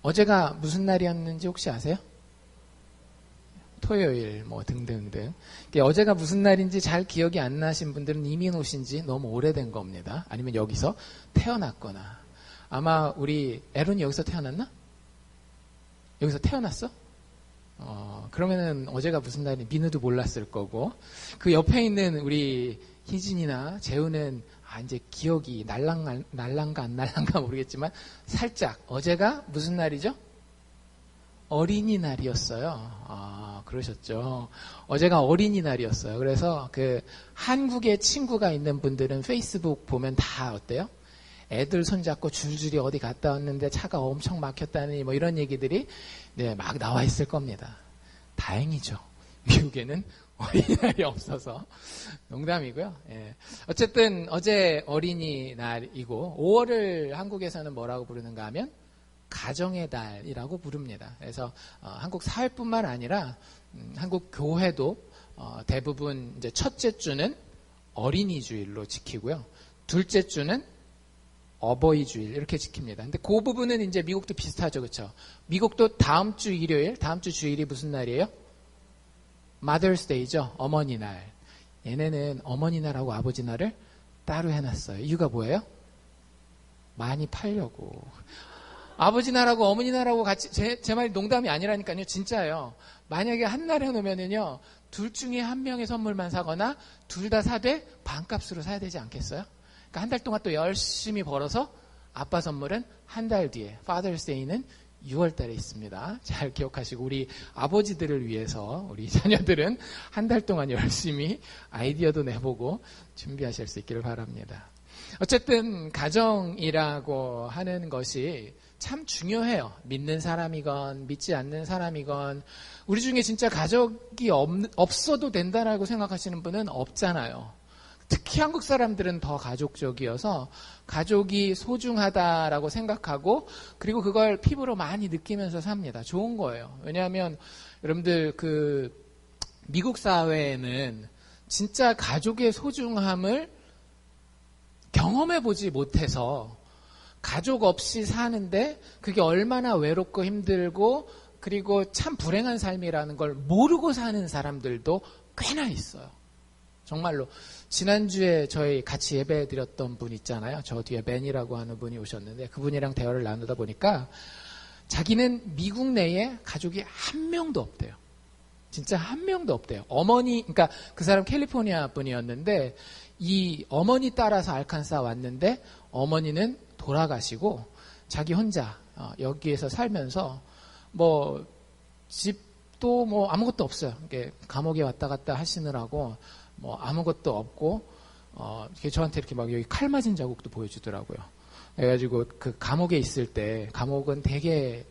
어제가 무슨 날이었는지 혹시 아세요? 토요일 뭐 등등등. 어제가 무슨 날인지 잘 기억이 안 나신 분들은 이민 오신 지 너무 오래된 겁니다. 아니면 여기서 태어났거나. 아마 우리 에론이 여기서 태어났나? 여기서 태어났어? 그러면은 어제가 무슨 날인지 민우도 몰랐을 거고, 그 옆에 있는 우리 희진이나 재우는 이제 기억이 날랑가 안 날랑가 모르겠지만 살짝 어제가 무슨 날이죠? 어린이날이었어요. 그러셨죠. 어제가 어린이날이었어요. 그래서 그 한국에 친구가 있는 분들은 페이스북 보면 다 어때요? 애들 손잡고 줄줄이 어디 갔다 왔는데 차가 엄청 막혔다니 뭐 이런 얘기들이 막 나와 있을 겁니다. 다행이죠. 미국에는 어린이날이 없어서. 농담이고요. 예. 어쨌든 어제 어린이날이고 5월을 한국에서는 뭐라고 부르는가 하면 가정의 달이라고 부릅니다. 그래서 한국 사회뿐만 아니라 한국 교회도 대부분 이제 첫째 주는 어린이주일로 지키고요. 둘째 주는 어버이주일 이렇게 지킵니다. 근데 그 부분은 이제 미국도 비슷하죠. 그렇죠? 미국도 다음 주 일요일, 다음 주 주일이 무슨 날이에요? Mother's Day죠. 어머니 날. 얘네는 어머니 날하고 아버지 날을 따로 해놨어요. 이유가 뭐예요? 많이 팔려고. 아버지 날하고 어머니 날하고 같이, 제 말이 농담이 아니라니까요. 진짜예요. 만약에 한 날 해놓으면은요, 둘 중에 한 명의 선물만 사거나 둘 다 사되 반값으로 사야 되지 않겠어요? 그러니까 한 달 동안 또 열심히 벌어서 아빠 선물은 한 달 뒤에, Father's Day는 6월 달에 있습니다. 잘 기억하시고 우리 아버지들을 위해서 우리 자녀들은 한 달 동안 열심히 아이디어도 내보고 준비하실 수 있기를 바랍니다. 어쨌든 가정이라고 하는 것이 참 중요해요. 믿는 사람이건 믿지 않는 사람이건 우리 중에 진짜 가족이 없어도 된다라고 생각하시는 분은 없잖아요. 특히 한국 사람들은 더 가족적이어서 가족이 소중하다라고 생각하고 그리고 그걸 피부로 많이 느끼면서 삽니다. 좋은 거예요. 왜냐하면 여러분들 그 미국 사회에는 진짜 가족의 소중함을 경험해보지 못해서 가족 없이 사는데 그게 얼마나 외롭고 힘들고 그리고 참 불행한 삶이라는 걸 모르고 사는 사람들도 꽤나 있어요. 정말로 지난주에 저희 같이 예배 드렸던 분 있잖아요. 저 뒤에 벤이라고 하는 분이 오셨는데 그분이랑 대화를 나누다 보니까 자기는 미국 내에 가족이 한 명도 없대요. 진짜 한 명도 없대요. 어머니, 그러니까 그 사람 캘리포니아 분이었는데 이 어머니 따라서 알칸사 왔는데 어머니는 돌아가시고 자기 혼자 여기에서 살면서 뭐 집도 뭐 아무것도 없어요. 이렇게 감옥에 왔다 갔다 하시느라고 뭐 아무것도 없고 저한테 이렇게 막 여기 칼 맞은 자국도 보여주더라고요. 그래가지고 그 감옥에 있을 때 감옥은 되게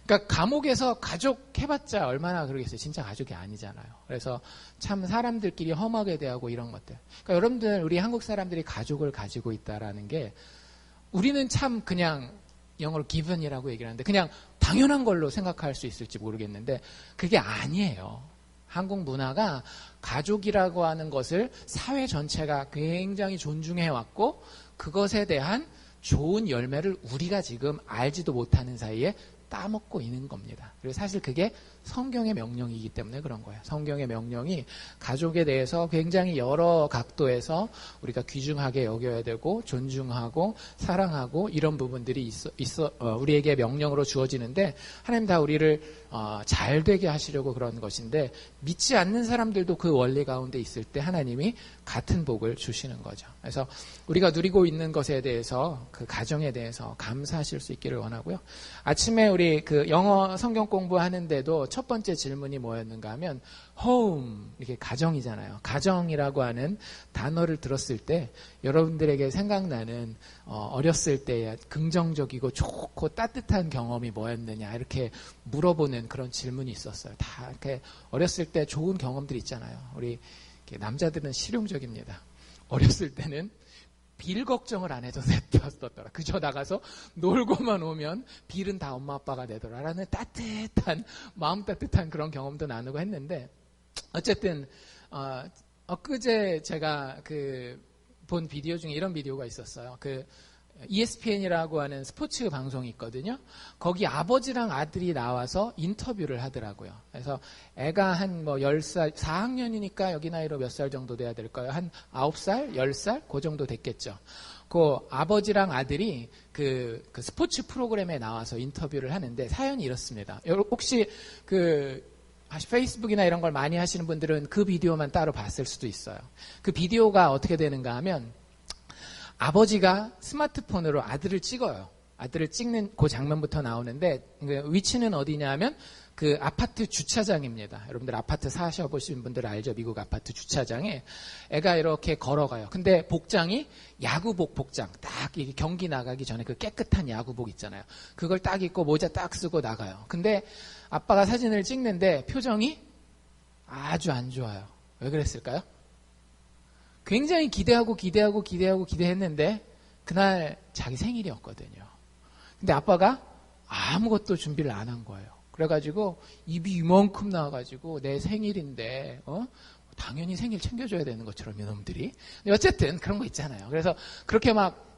그러니까 감옥에서 가족 해봤자 얼마나 그러겠어요. 진짜 가족이 아니잖아요. 그래서 참 사람들끼리 험하게 대하고 이런 것들. 그러니까 여러분들 우리 한국 사람들이 가족을 가지고 있다라는 게 우리는 참 그냥 영어로 given이라고 얘기를 하는데 그냥 당연한 걸로 생각할 수 있을지 모르겠는데 그게 아니에요. 한국 문화가 가족이라고 하는 것을 사회 전체가 굉장히 존중해왔고 그것에 대한 좋은 열매를 우리가 지금 알지도 못하는 사이에 따먹고 있는 겁니다. 그리고 사실 그게 성경의 명령이기 때문에 그런 거예요. 성경의 명령이 가족에 대해서 굉장히 여러 각도에서 우리가 귀중하게 여겨야 되고 존중하고 사랑하고 이런 부분들이 우리에게 명령으로 주어지는데 하나님 다 우리를 잘 되게 하시려고 그런 것인데 믿지 않는 사람들도 그 원리 가운데 있을 때 하나님이 같은 복을 주시는 거죠. 그래서 우리가 누리고 있는 것에 대해서 그 가정에 대해서 감사하실 수 있기를 원하고요. 아침에 우리 그 영어 성경 공부하는데도 첫 번째 질문이 뭐였는가 하면 home 이렇게 가정이잖아요. 가정이라고 하는 단어를 들었을 때 여러분들에게 생각나는 어렸을 때의 긍정적이고 좋고 따뜻한 경험이 뭐였느냐 이렇게 물어보는 그런 질문이 있었어요. 다 이렇게 어렸을 때 좋은 경험들 있잖아요. 우리 남자들은 실용적입니다. 어렸을 때는 빌 걱정을 안 해도 됐더라. 그저 나가서 놀고만 오면 빌은 다 엄마 아빠가 내더라라는 따뜻한 마음 따뜻한 그런 경험도 나누고 했는데 어쨌든 엊그제 제가 본 비디오 중에 이런 비디오가 있었어요. 그 ESPN이라고 하는 스포츠 방송이 있거든요. 거기 아버지랑 아들이 나와서 인터뷰를 하더라고요. 그래서 애가 한 뭐 10살, 4학년이니까 여기 나이로 몇 살 정도 돼야 될까요? 한 9살, 10살? 그 정도 됐겠죠. 그 아버지랑 아들이 그 스포츠 프로그램에 나와서 인터뷰를 하는데 사연이 이렇습니다. 혹시 페이스북이나 이런 걸 많이 하시는 분들은 그 비디오만 따로 봤을 수도 있어요. 그 비디오가 어떻게 되는가 하면 아버지가 스마트폰으로 아들을 찍어요. 아들을 찍는 그 장면부터 나오는데 위치는 어디냐 하면 그 아파트 주차장입니다. 여러분들 아파트 사셔보신 분들 알죠? 미국 아파트 주차장에 애가 이렇게 걸어가요. 근데 복장이 야구복 복장. 딱 경기 나가기 전에 그 깨끗한 야구복 있잖아요. 그걸 딱 입고 모자 딱 쓰고 나가요. 근데 아빠가 사진을 찍는데 표정이 아주 안 좋아요. 왜 그랬을까요? 굉장히 기대했는데 그날 자기 생일이었거든요. 근데 아빠가 아무것도 준비를 안 한 거예요. 그래가지고 입이 이만큼 나와가지고 내 생일인데 당연히 생일 챙겨줘야 되는 것처럼 이놈들이. 어쨌든 그런 거 있잖아요. 그래서 그렇게 막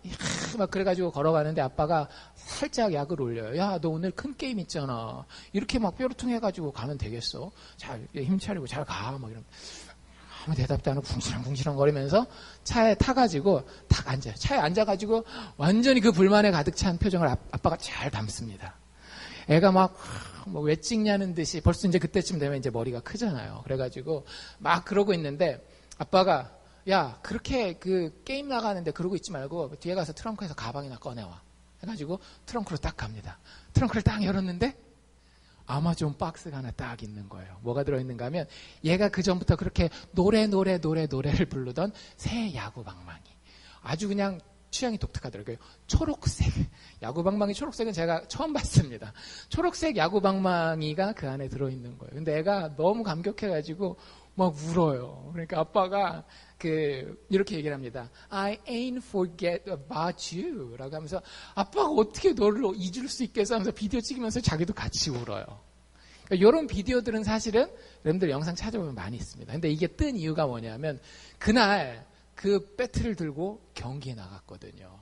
그래가지고 걸어가는데 아빠가 살짝 약을 올려요. 야, 너 오늘 큰 게임 있잖아. 이렇게 막 뾰루퉁해가지고 가면 되겠어. 잘 힘 차리고 잘 가. 막 이러면 아무 대답도 안 하고 궁시렁궁시렁 거리면서 차에 타가지고 딱 앉아요. 차에 앉아가지고 완전히 그 불만에 가득 찬 표정을 아빠가 잘 담습니다. 애가 막 왜 찍냐는 듯이 벌써 이제 그때쯤 되면 이제 머리가 크잖아요. 그래가지고 막 그러고 있는데 아빠가 야, 그렇게 그 게임 나가는데 그러고 있지 말고 뒤에 가서 트렁크에서 가방이나 꺼내와. 해가지고 트렁크로 딱 갑니다. 트렁크를 딱 열었는데 아마존 박스가 하나 딱 있는 거예요. 뭐가 들어있는가 하면 얘가 그전부터 그렇게 노래를 부르던 새 야구방망이. 아주 그냥 취향이 독특하더라고요. 초록색. 야구방망이 초록색은 제가 처음 봤습니다. 초록색 야구방망이가 그 안에 들어있는 거예요. 근데 애가 너무 감격해가지고 막 울어요. 그러니까 아빠가 이렇게 얘기를 합니다. I ain't forget about you. 라고 하면서 아빠가 어떻게 너를 잊을 수 있겠어 하면서 비디오 찍으면서 자기도 같이 울어요. 그러니까 이런 비디오들은 사실은 여러분들 영상 찾아보면 많이 있습니다. 근데 이게 뜬 이유가 뭐냐면 그날 그 배트를 들고 경기에 나갔거든요.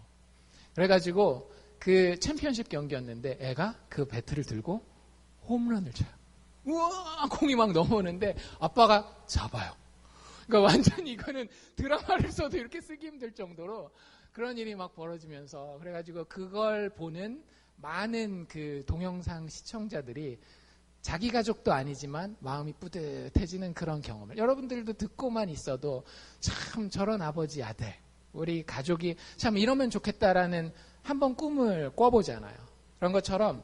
그래가지고 그 챔피언십 경기였는데 애가 그 배트를 들고 홈런을 쳐요. 우와! 공이 막 넘어오는데 아빠가 잡아요. 그러니까 완전히 이거는 드라마를 써도 이렇게 쓰기 힘들 정도로 그런 일이 막 벌어지면서 그래가지고 그걸 보는 많은 그 동영상 시청자들이 자기 가족도 아니지만 마음이 뿌듯해지는 그런 경험을 여러분들도 듣고만 있어도 참 저런 아버지 아들 우리 가족이 참 이러면 좋겠다라는 한번 꿈을 꿔보잖아요. 그런 것처럼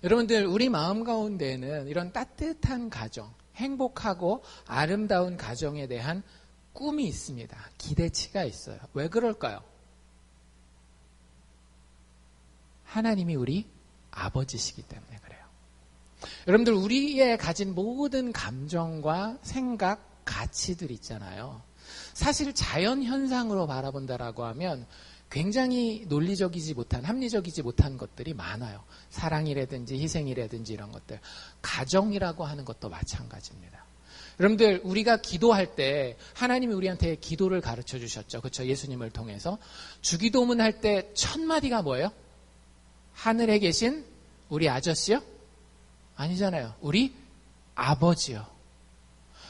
여러분들 우리 마음 가운데에는 이런 따뜻한 가정 행복하고 아름다운 가정에 대한 꿈이 있습니다. 기대치가 있어요. 왜 그럴까요? 하나님이 우리 아버지시기 때문에 그래요. 여러분들 우리의 가진 모든 감정과 생각, 가치들 있잖아요. 사실 자연현상으로 바라본다라고 하면 굉장히 논리적이지 못한, 합리적이지 못한 것들이 많아요. 사랑이라든지 희생이라든지 이런 것들. 가정이라고 하는 것도 마찬가지입니다. 여러분들 우리가 기도할 때 하나님이 우리한테 기도를 가르쳐 주셨죠. 그렇죠? 예수님을 통해서. 주기도문 할 때 첫 마디가 뭐예요? 하늘에 계신 우리 아저씨요? 아니잖아요. 우리 아버지요.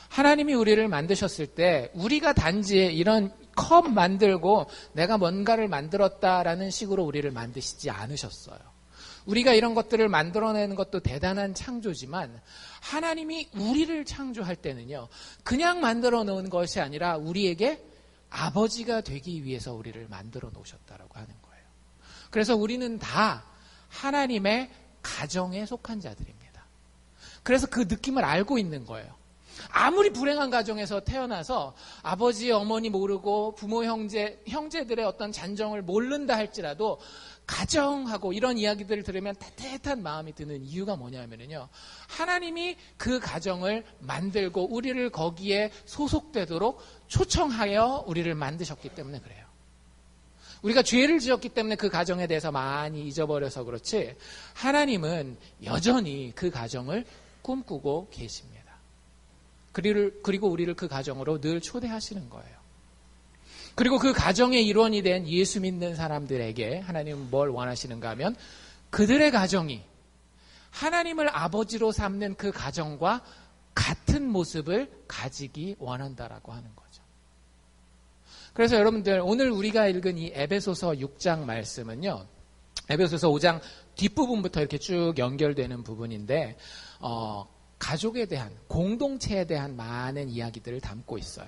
하나님이 우리를 만드셨을 때 우리가 단지 이런 컵 만들고 내가 뭔가를 만들었다라는 식으로 우리를 만드시지 않으셨어요. 우리가 이런 것들을 만들어내는 것도 대단한 창조지만 하나님이 우리를 창조할 때는요. 그냥 만들어 놓은 것이 아니라 우리에게 아버지가 되기 위해서 우리를 만들어 놓으셨다라고 하는 거예요. 그래서 우리는 다 하나님의 가정에 속한 자들입니다. 그래서 그 느낌을 알고 있는 거예요. 아무리 불행한 가정에서 태어나서 아버지, 어머니 모르고 부모, 형제들의 어떤 잔정을 모른다 할지라도 가정하고 이런 이야기들을 들으면 따뜻한 마음이 드는 이유가 뭐냐면요. 하나님이 그 가정을 만들고 우리를 거기에 소속되도록 초청하여 우리를 만드셨기 때문에 그래요. 우리가 죄를 지었기 때문에 그 가정에 대해서 많이 잊어버려서 그렇지 하나님은 여전히 그 가정을 꿈꾸고 계십니다. 그리고 우리를 그 가정으로 늘 초대하시는 거예요. 그리고 그 가정의 일원이 된 예수 믿는 사람들에게 하나님은 뭘 원하시는가 하면 그들의 가정이 하나님을 아버지로 삼는 그 가정과 같은 모습을 가지기 원한다라고 하는 거죠. 그래서 여러분들 오늘 우리가 읽은 이 에베소서 6장 말씀은요. 에베소서 5장 뒷부분부터 이렇게 쭉 연결되는 부분인데 가족에 대한, 공동체에 대한 많은 이야기들을 담고 있어요.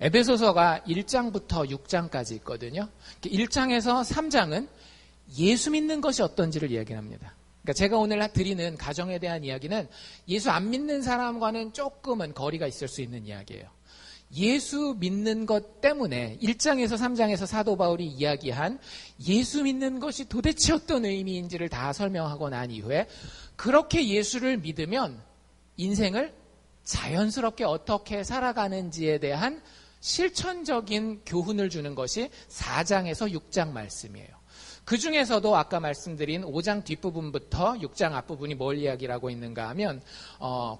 에베소서가 1장부터 6장까지 있거든요. 1장에서 3장은 예수 믿는 것이 어떤지를 이야기합니다. 그러니까 제가 오늘 드리는 가정에 대한 이야기는 예수 안 믿는 사람과는 조금은 거리가 있을 수 있는 이야기예요. 예수 믿는 것 때문에 1장에서 3장에서 사도 바울이 이야기한 예수 믿는 것이 도대체 어떤 의미인지를 다 설명하고 난 이후에 그렇게 예수를 믿으면 인생을 자연스럽게 어떻게 살아가는지에 대한 실천적인 교훈을 주는 것이 4장에서 6장 말씀이에요. 그 중에서도 아까 말씀드린 5장 뒷부분부터 6장 앞부분이 뭘 이야기를 있는가 하면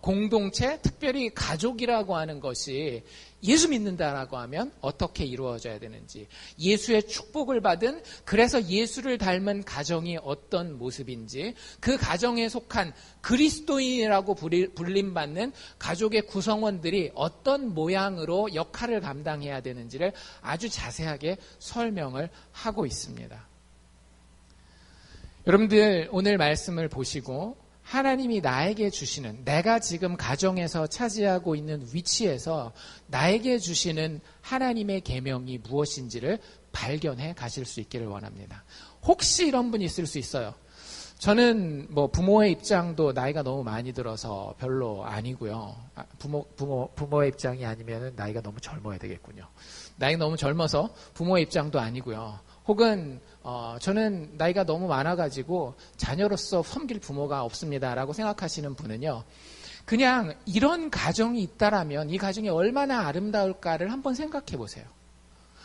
공동체, 특별히 가족이라고 하는 것이 예수 믿는다라고 하면 어떻게 이루어져야 되는지, 예수의 축복을 받은, 그래서 예수를 닮은 가정이 어떤 모습인지, 그 가정에 속한 그리스도인이라고 불림받는 가족의 구성원들이 어떤 모양으로 역할을 감당해야 되는지를 아주 자세하게 설명을 하고 있습니다. 여러분들 오늘 말씀을 보시고 하나님이 나에게 주시는, 내가 지금 가정에서 차지하고 있는 위치에서 나에게 주시는 하나님의 계명이 무엇인지를 발견해 가실 수 있기를 원합니다. 혹시 이런 분이 있을 수 있어요. 저는 뭐 부모의 입장도 나이가 너무 많이 들어서 별로 아니고요. 부모의 입장이 아니면 나이가 너무 젊어야 되겠군요. 나이가 너무 젊어서 부모의 입장도 아니고요. 혹은 저는 나이가 너무 많아가지고 자녀로서 섬길 부모가 없습니다라고 생각하시는 분은요. 그냥 이런 가정이 있다라면 이 가정이 얼마나 아름다울까를 한번 생각해 보세요.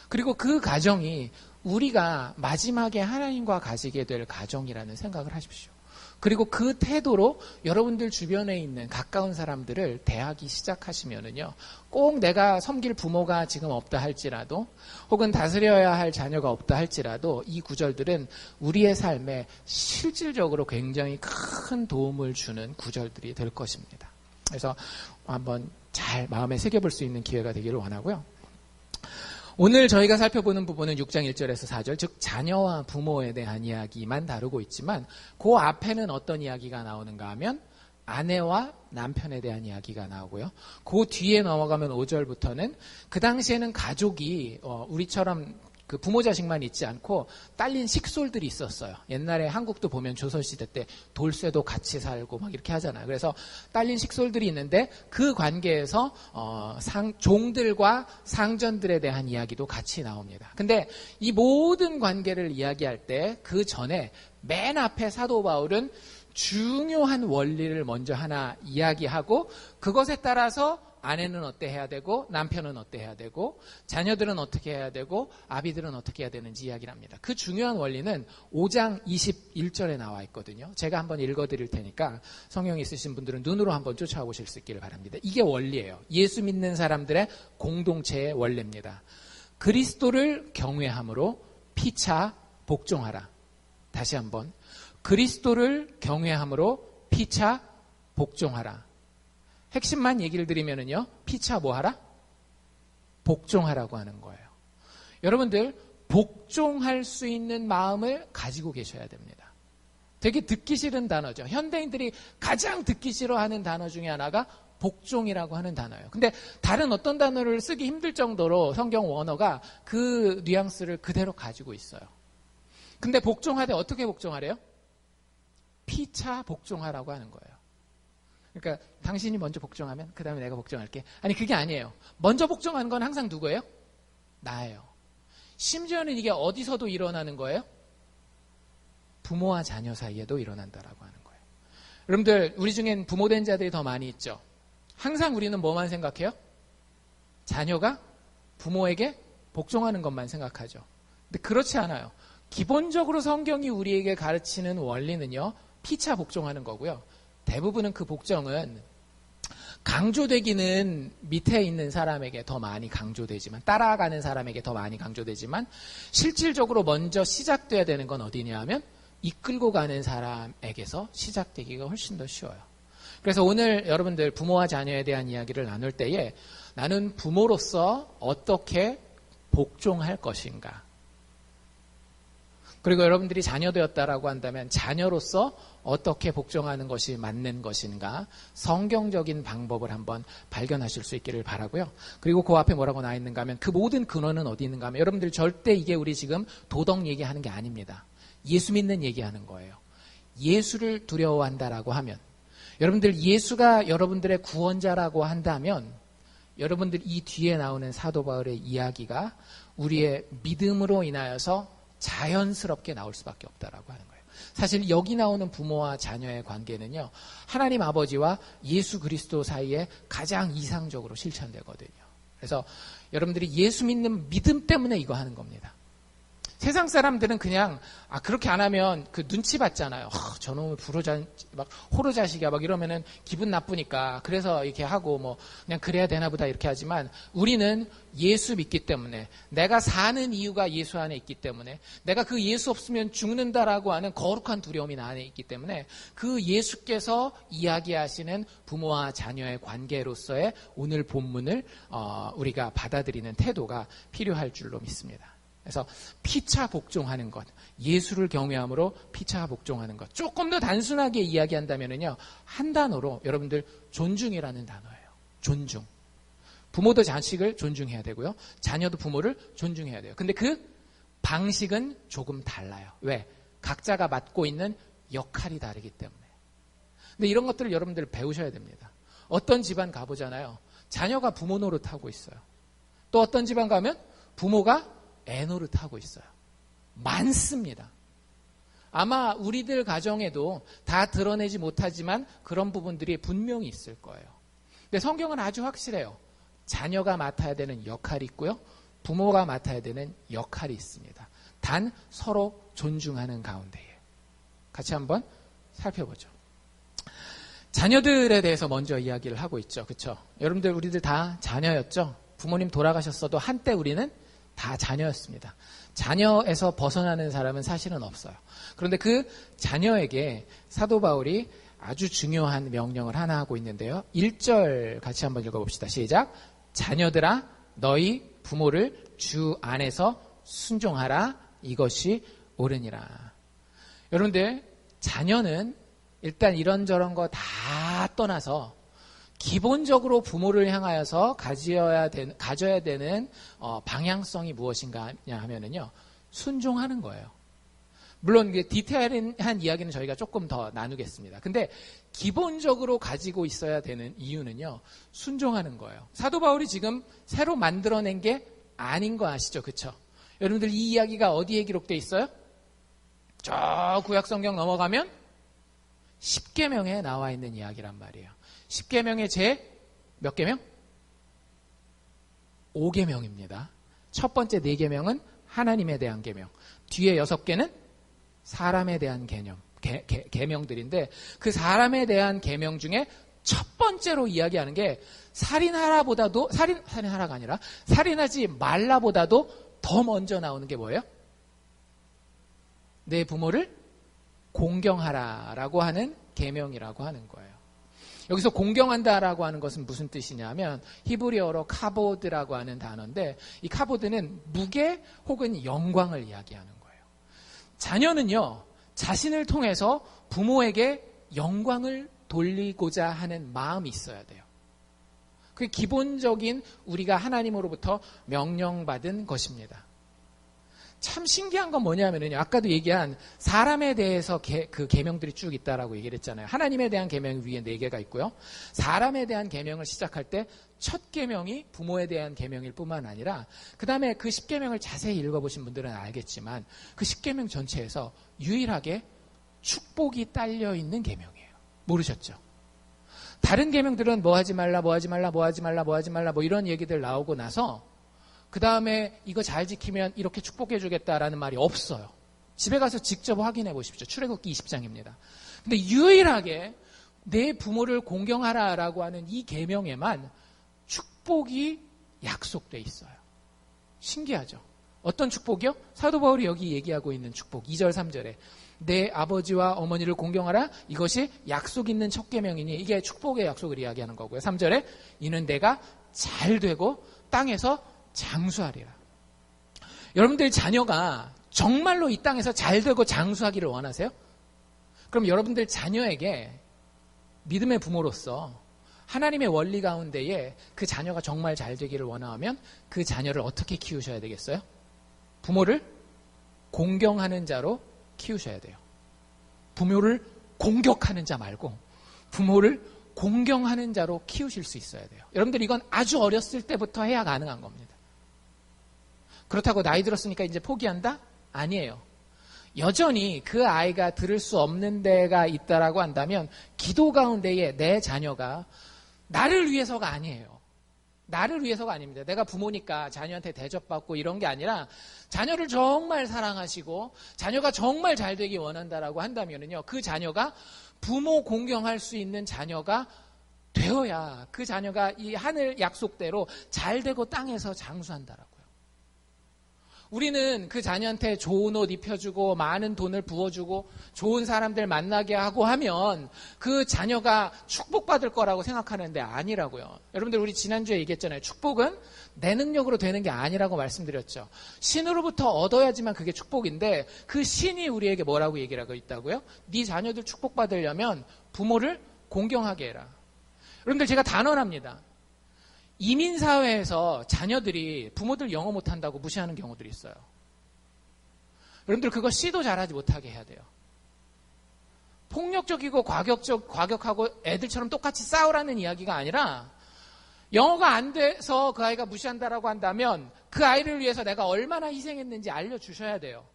그리고 그 가정이 우리가 마지막에 하나님과 가지게 될 가정이라는 생각을 하십시오. 그리고 그 태도로 여러분들 주변에 있는 가까운 사람들을 대하기 시작하시면은요, 꼭 내가 섬길 부모가 지금 없다 할지라도, 혹은 다스려야 할 자녀가 없다 할지라도, 이 구절들은 우리의 삶에 실질적으로 굉장히 큰 도움을 주는 구절들이 될 것입니다. 그래서 한번 잘 마음에 새겨볼 수 있는 기회가 되기를 원하고요. 오늘 저희가 살펴보는 부분은 6장 1절에서 4절, 즉 자녀와 부모에 대한 이야기만 다루고 있지만 그 앞에는 어떤 이야기가 나오는가 하면 아내와 남편에 대한 이야기가 나오고요. 그 뒤에 넘어가면 5절부터는 그 당시에는 가족이 우리처럼 그 부모 자식만 있지 않고 딸린 식솔들이 있었어요. 옛날에 한국도 보면 조선시대 때 돌쇠도 같이 살고 막 이렇게 하잖아요. 그래서 딸린 식솔들이 있는데 그 관계에서 종들과 상전들에 대한 이야기도 같이 나옵니다. 근데 이 모든 관계를 이야기할 때 그 전에 맨 앞에 사도 바울은 중요한 원리를 먼저 하나 이야기하고 그것에 따라서 아내는 어때 해야 되고 남편은 어때 해야 되고 자녀들은 어떻게 해야 되고 아비들은 어떻게 해야 되는지 이야기를 합니다. 그 중요한 원리는 5장 21절에 나와 있거든요. 제가 한번 읽어드릴 테니까 성경 있으신 분들은 눈으로 한번 쫓아보실 수 있기를 바랍니다. 이게 원리예요. 예수 믿는 사람들의 공동체의 원리입니다. 그리스도를 경외함으로 피차 복종하라. 다시 한번 그리스도를 경외함으로 피차 복종하라. 핵심만 얘기를 드리면은요, 피차 뭐하라? 복종하라고 하는 거예요. 여러분들, 복종할 수 있는 마음을 가지고 계셔야 됩니다. 되게 듣기 싫은 단어죠. 현대인들이 가장 듣기 싫어하는 단어 중에 하나가 복종이라고 하는 단어예요. 근데 다른 어떤 단어를 쓰기 힘들 정도로 성경 원어가 그 뉘앙스를 그대로 가지고 있어요. 근데 복종하되 어떻게 복종하래요? 피차 복종하라고 하는 거예요. 그러니까 당신이 먼저 복종하면 그 다음에 내가 복종할게. 아니 그게 아니에요. 먼저 복종하는 건 항상 누구예요? 나예요. 심지어는 이게 어디서도 일어나는 거예요? 부모와 자녀 사이에도 일어난다라고 하는 거예요. 여러분들 우리 중엔 부모된 자들이 더 많이 있죠. 항상 우리는 뭐만 생각해요? 자녀가 부모에게 복종하는 것만 생각하죠. 근데 그렇지 않아요. 기본적으로 성경이 우리에게 가르치는 원리는요, 피차 복종하는 거고요. 대부분은 그 복종은 강조되기는 밑에 있는 사람에게 더 많이 강조되지만, 따라가는 사람에게 더 많이 강조되지만, 실질적으로 먼저 시작돼야 되는 건 어디냐 하면 이끌고 가는 사람에게서 시작되기가 훨씬 더 쉬워요. 그래서 오늘 여러분들 부모와 자녀에 대한 이야기를 나눌 때에 나는 부모로서 어떻게 복종할 것인가, 그리고 여러분들이 자녀 되었다라고 한다면 자녀로서 어떻게 복종하는 것이 맞는 것인가, 성경적인 방법을 한번 발견하실 수 있기를 바라고요. 그리고 그 앞에 뭐라고 나와 있는가 하면 그 모든 근원은 어디 있는가 하면, 여러분들 절대 이게 우리 지금 도덕 얘기하는 게 아닙니다. 예수 믿는 얘기하는 거예요. 예수를 두려워한다라고 하면, 여러분들 예수가 여러분들의 구원자라고 한다면, 여러분들 이 뒤에 나오는 사도 바울의 이야기가 우리의 믿음으로 인하여서 자연스럽게 나올 수밖에 없다라고 하는 거예요. 사실 여기 나오는 부모와 자녀의 관계는요, 하나님 아버지와 예수 그리스도 사이에 가장 이상적으로 실천되거든요. 그래서 여러분들이 예수 믿는 믿음 때문에 이거 하는 겁니다. 세상 사람들은 그냥 그렇게 안 하면 그 눈치 받잖아요. 저놈의 막 호로자식이야 막 이러면은 기분 나쁘니까 그래서 이렇게 하고 뭐 그냥 그래야 되나 보다 이렇게 하지만, 우리는 예수 믿기 때문에, 내가 사는 이유가 예수 안에 있기 때문에, 내가 그 예수 없으면 죽는다라고 하는 거룩한 두려움이 나 안에 있기 때문에, 그 예수께서 이야기하시는 부모와 자녀의 관계로서의 오늘 본문을 우리가 받아들이는 태도가 필요할 줄로 믿습니다. 그래서 피차 복종하는 것, 예수를 경외함으로 피차 복종하는 것, 조금 더 단순하게 이야기한다면요, 한 단어로 여러분들 존중이라는 단어예요. 존중. 부모도 자식을 존중해야 되고요, 자녀도 부모를 존중해야 돼요. 근데 그 방식은 조금 달라요. 왜? 각자가 맡고 있는 역할이 다르기 때문에. 근데 이런 것들을 여러분들 배우셔야 됩니다. 어떤 집안 가보잖아요. 자녀가 부모 노릇하고 있어요. 또 어떤 집안 가면 부모가 애 노릇하고 있어요. 많습니다. 아마 우리들 가정에도 다 드러내지 못하지만 그런 부분들이 분명히 있을 거예요. 근데 성경은 아주 확실해요. 자녀가 맡아야 되는 역할이 있고요, 부모가 맡아야 되는 역할이 있습니다. 단 서로 존중하는 가운데에. 같이 한번 살펴보죠. 자녀들에 대해서 먼저 이야기를 하고 있죠. 그렇죠? 여러분들 우리들 다 자녀였죠. 부모님 돌아가셨어도 한때 우리는 다 자녀였습니다. 자녀에서 벗어나는 사람은 사실은 없어요. 그런데 그 자녀에게 사도 바울이 아주 중요한 명령을 하나 하고 있는데요. 1절 같이 한번 읽어봅시다. 시작. 자녀들아, 너희 부모를 주 안에서 순종하라. 이것이 옳으니라. 여러분들, 자녀는 일단 이런저런 거 다 떠나서 기본적으로 부모를 향하여서 가져야 되는 방향성이 무엇인가 하면은요, 순종하는 거예요. 물론 디테일한 이야기는 저희가 조금 더 나누겠습니다. 근데 기본적으로 가지고 있어야 되는 이유는요, 순종하는 거예요. 사도 바울이 지금 새로 만들어낸 게 아닌 거 아시죠? 그렇죠? 여러분들 이 이야기가 어디에 기록되어 있어요? 저 구약성경 넘어가면 10계명에 나와 있는 이야기란 말이에요. 10계명의 제 몇 계명? 5계명입니다. 첫 번째 4계명은 하나님에 대한 계명, 뒤에 6개는 사람에 대한 계명들인데, 그 사람에 대한 계명 중에 첫 번째로 이야기하는 게 살인하라가 아니라 살인하지 말라보다도 더 먼저 나오는 게 뭐예요? 내 부모를 공경하라라고 하는 계명이라고 하는 거예요. 여기서 공경한다라고 하는 것은 무슨 뜻이냐면 히브리어로 카보드라고 하는 단어인데, 이 카보드는 무게 혹은 영광을 이야기하는 거예요. 자녀는요, 자신을 통해서 부모에게 영광을 돌리고자 하는 마음이 있어야 돼요. 그게 기본적인 우리가 하나님으로부터 명령받은 것입니다. 참 신기한 건 뭐냐면요, 아까도 얘기한 사람에 대해서 그 계명들이 쭉 있다라고 얘기를 했잖아요. 하나님에 대한 계명 위에 4개가 있고요, 사람에 대한 계명을 시작할 때 첫 계명이 부모에 대한 계명일 뿐만 아니라 그 다음에 그 10계명을 자세히 읽어보신 분들은 알겠지만 그 10계명 전체에서 유일하게 축복이 딸려있는 계명이에요. 모르셨죠? 다른 계명들은 뭐 하지 말라, 뭐 하지 말라, 뭐 하지 말라, 뭐 하지 말라, 뭐 이런 얘기들 나오고 나서 그 다음에 이거 잘 지키면 이렇게 축복해 주겠다라는 말이 없어요. 집에 가서 직접 확인해 보십시오. 출애굽기 20장입니다. 근데 유일하게 내 부모를 공경하라라고 하는 이 계명에만 축복이 약속돼 있어요. 신기하죠? 어떤 축복이요? 사도 바울이 여기 얘기하고 있는 축복. 2절, 3절에 내 아버지와 어머니를 공경하라. 이것이 약속 있는 첫 계명이니 이게 축복의 약속을 이야기하는 거고요. 3절에 이는 내가 잘 되고 땅에서 장수하리라. 여러분들 자녀가 정말로 이 땅에서 잘 되고 장수하기를 원하세요? 그럼 여러분들 자녀에게 믿음의 부모로서 하나님의 원리 가운데에 그 자녀가 정말 잘 되기를 원하면 그 자녀를 어떻게 키우셔야 되겠어요? 부모를 공경하는 자로 키우셔야 돼요. 부모를 공격하는 자 말고 부모를 공경하는 자로 키우실 수 있어야 돼요. 여러분들 이건 아주 어렸을 때부터 해야 가능한 겁니다. 그렇다고 나이 들었으니까 이제 포기한다? 아니에요. 여전히 그 아이가 들을 수 없는 데가 있다라고 한다면 기도 가운데에 내 자녀가 나를 위해서가 아니에요. 나를 위해서가 아닙니다. 내가 부모니까 자녀한테 대접받고 이런 게 아니라 자녀를 정말 사랑하시고 자녀가 정말 잘 되기 원한다라고 한다면요. 그 자녀가 부모 공경할 수 있는 자녀가 되어야 그 자녀가 이 하늘 약속대로 잘 되고 땅에서 장수한다라고요. 우리는 그 자녀한테 좋은 옷 입혀주고 많은 돈을 부어주고 좋은 사람들 만나게 하고 하면 그 자녀가 축복받을 거라고 생각하는데 아니라고요. 여러분들 우리 지난주에 얘기했잖아요. 축복은 내 능력으로 되는 게 아니라고 말씀드렸죠. 신으로부터 얻어야지만 그게 축복인데 그 신이 우리에게 뭐라고 얘기를 하고 있다고요? 네 자녀들 축복받으려면 부모를 공경하게 해라. 여러분들 제가 단언합니다. 이민사회에서 자녀들이 부모들 영어 못한다고 무시하는 경우들이 있어요. 여러분들 그거 시도 잘하지 못하게 해야 돼요. 폭력적이고 과격하고 애들처럼 똑같이 싸우라는 이야기가 아니라 영어가 안 돼서 그 아이가 무시한다라고 한다면 그 아이를 위해서 내가 얼마나 희생했는지 알려주셔야 돼요.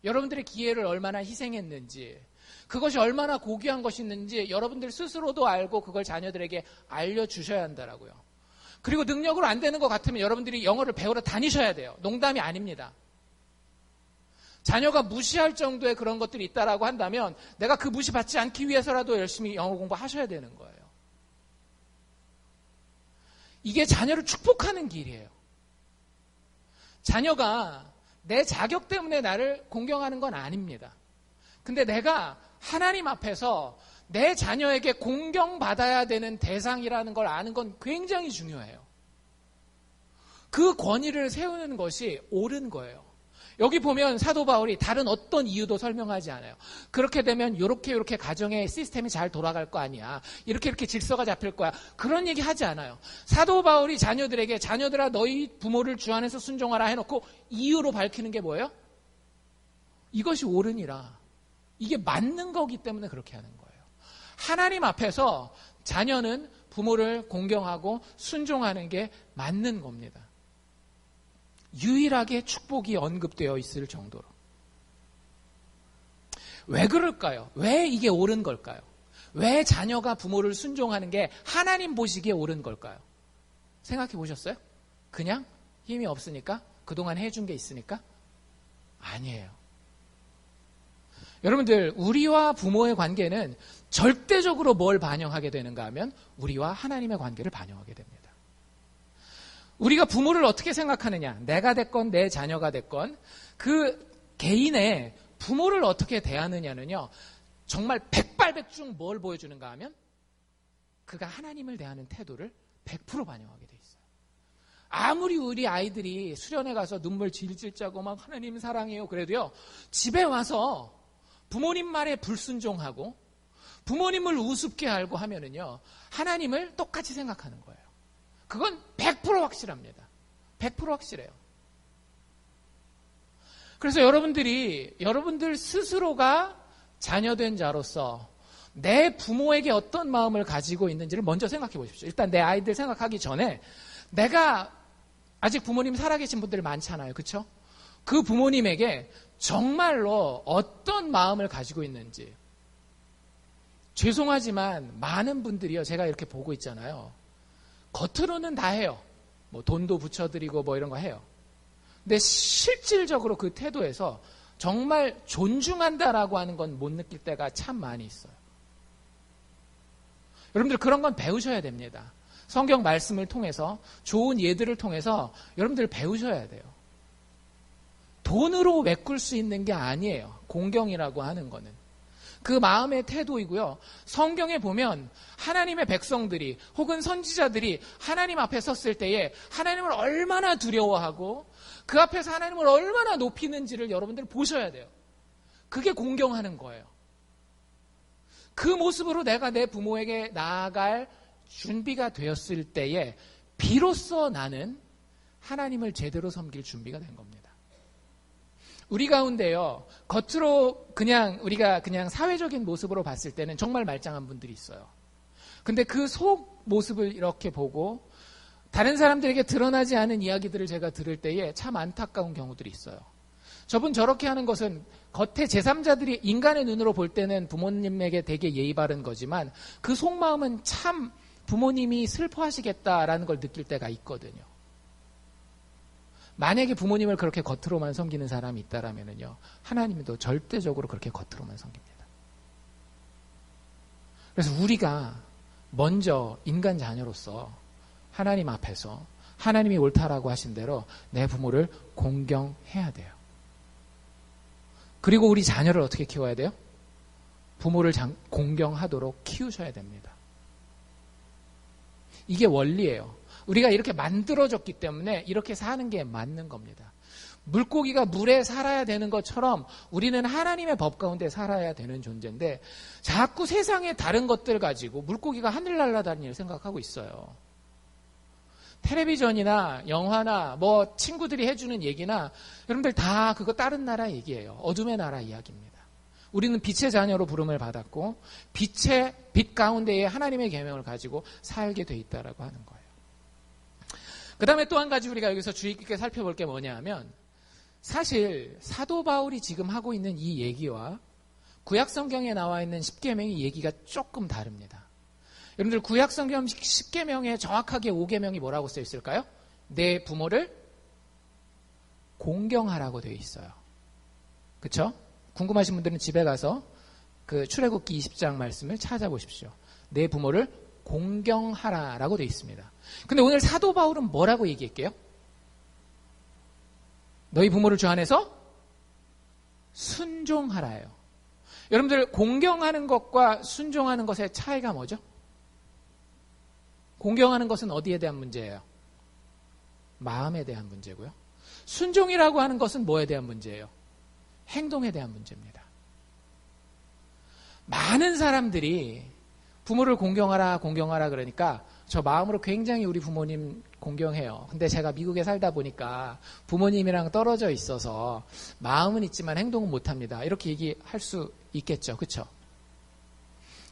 여러분들의 기회를 얼마나 희생했는지 그것이 얼마나 고귀한 것이었는지 여러분들 스스로도 알고 그걸 자녀들에게 알려주셔야 한다라고요. 그리고 능력으로 안 되는 것 같으면 여러분들이 영어를 배우러 다니셔야 돼요. 농담이 아닙니다. 자녀가 무시할 정도의 그런 것들이 있다라고 한다면 내가 그 무시받지 않기 위해서라도 열심히 영어 공부하셔야 되는 거예요. 이게 자녀를 축복하는 길이에요. 자녀가 내 자격 때문에 나를 공경하는 건 아닙니다. 근데 내가 하나님 앞에서 내 자녀에게 공경받아야 되는 대상이라는 걸 아는 건 굉장히 중요해요. 그 권위를 세우는 것이 옳은 거예요. 여기 보면 사도 바울이 다른 어떤 이유도 설명하지 않아요. 그렇게 되면 이렇게 가정의 시스템이 잘 돌아갈 거 아니야. 이렇게 질서가 잡힐 거야. 그런 얘기 하지 않아요. 사도 바울이 자녀들에게 자녀들아 너희 부모를 주 안에서 순종하라 해놓고 이유로 밝히는 게 뭐예요? 이것이 옳으니라. 이게 맞는 거기 때문에 그렇게 하는 거예요. 하나님 앞에서 자녀는 부모를 공경하고 순종하는 게 맞는 겁니다. 유일하게 축복이 언급되어 있을 정도로. 왜 그럴까요? 왜 이게 옳은 걸까요? 왜 자녀가 부모를 순종하는 게 하나님 보시기에 옳은 걸까요? 생각해 보셨어요? 그냥 힘이 없으니까? 그동안 해준 게 있으니까? 아니에요. 여러분들 우리와 부모의 관계는 절대적으로 뭘 반영하게 되는가 하면 우리와 하나님의 관계를 반영하게 됩니다. 우리가 부모를 어떻게 생각하느냐, 내가 됐건 내 자녀가 됐건 그 개인의 부모를 어떻게 대하느냐는요, 정말 백발백중 뭘 보여주는가 하면 그가 하나님을 대하는 태도를 100% 반영하게 돼 있어요. 아무리 우리 아이들이 수련회 가서 눈물 질질 짜고 막 하나님 사랑해요 그래도요, 집에 와서 부모님 말에 불순종하고 부모님을 우습게 알고 하면은요, 하나님을 똑같이 생각하는 거예요. 그건 100% 확실합니다. 100% 확실해요. 그래서 여러분들 스스로가 자녀된 자로서 내 부모에게 어떤 마음을 가지고 있는지를 먼저 생각해 보십시오. 일단 내 아이들 생각하기 전에 내가 아직 부모님 살아계신 분들 많잖아요. 그렇죠? 그 부모님에게 정말로 어떤 마음을 가지고 있는지. 죄송하지만 많은 분들이요, 제가 이렇게 보고 있잖아요. 겉으로는 다 해요. 뭐 돈도 붙여드리고 뭐 이런 거 해요. 근데 실질적으로 그 태도에서 정말 존중한다라고 하는 건 못 느낄 때가 참 많이 있어요. 여러분들 그런 건 배우셔야 됩니다. 성경 말씀을 통해서 좋은 예들을 통해서 여러분들 배우셔야 돼요. 돈으로 메꿀 수 있는 게 아니에요. 공경이라고 하는 거는. 그 마음의 태도이고요. 성경에 보면 하나님의 백성들이 혹은 선지자들이 하나님 앞에 섰을 때에 하나님을 얼마나 두려워하고 그 앞에서 하나님을 얼마나 높이는지를 여러분들 보셔야 돼요. 그게 공경하는 거예요. 그 모습으로 내가 내 부모에게 나아갈 준비가 되었을 때에 비로소 나는 하나님을 제대로 섬길 준비가 된 겁니다. 우리 가운데요, 겉으로 우리가 그냥 사회적인 모습으로 봤을 때는 정말 말짱한 분들이 있어요. 근데 그 속 모습을 이렇게 보고 다른 사람들에게 드러나지 않은 이야기들을 제가 들을 때에 참 안타까운 경우들이 있어요. 저분 저렇게 하는 것은 겉에 제3자들이 인간의 눈으로 볼 때는 부모님에게 되게 예의 바른 거지만 그 속마음은 참 부모님이 슬퍼하시겠다라는 걸 느낄 때가 있거든요. 만약에 부모님을 그렇게 겉으로만 섬기는 사람이 있다라면요, 하나님도 절대적으로 그렇게 겉으로만 섬깁니다. 그래서 우리가 먼저 인간 자녀로서 하나님 앞에서 하나님이 옳다라고 하신 대로 내 부모를 공경해야 돼요. 그리고 우리 자녀를 어떻게 키워야 돼요? 부모를 공경하도록 키우셔야 됩니다. 이게 원리예요. 우리가 이렇게 만들어졌기 때문에 이렇게 사는 게 맞는 겁니다. 물고기가 물에 살아야 되는 것처럼 우리는 하나님의 법 가운데 살아야 되는 존재인데 자꾸 세상의 다른 것들 가지고 물고기가 하늘 날아다니는 생각하고 있어요. 텔레비전이나 영화나 뭐 친구들이 해주는 얘기나 여러분들 다 그거 다른 나라 얘기예요. 어둠의 나라 이야기입니다. 우리는 빛의 자녀로 부름을 받았고 빛 가운데에 하나님의 계명을 가지고 살게 돼 있다라고 하는 거예요. 그 다음에 또 한 가지 우리가 여기서 주의 깊게 살펴볼 게 뭐냐 하면 사실 사도 바울이 지금 하고 있는 이 얘기와 구약성경에 나와 있는 십계명의 얘기가 조금 다릅니다. 여러분들 구약성경 십계명에 정확하게 5계명이 뭐라고 써 있을까요? 내 부모를 공경하라고 되어 있어요. 그렇죠? 궁금하신 분들은 집에 가서 그 출애굽기 20장 말씀을 찾아보십시오. 내 부모를 공경하라라고 되어 있습니다. 근데 오늘 사도 바울은 뭐라고 얘기할게요? 너희 부모를 주 안에서 순종하라예요. 여러분들 공경하는 것과 순종하는 것의 차이가 뭐죠? 공경하는 것은 어디에 대한 문제예요? 마음에 대한 문제고요. 순종이라고 하는 것은 뭐에 대한 문제예요? 행동에 대한 문제입니다. 많은 사람들이 부모를 공경하라 그러니까 저 마음으로 굉장히 우리 부모님 공경해요. 근데 제가 미국에 살다 보니까 부모님이랑 떨어져 있어서 마음은 있지만 행동은 못합니다. 이렇게 얘기할 수 있겠죠. 그렇죠?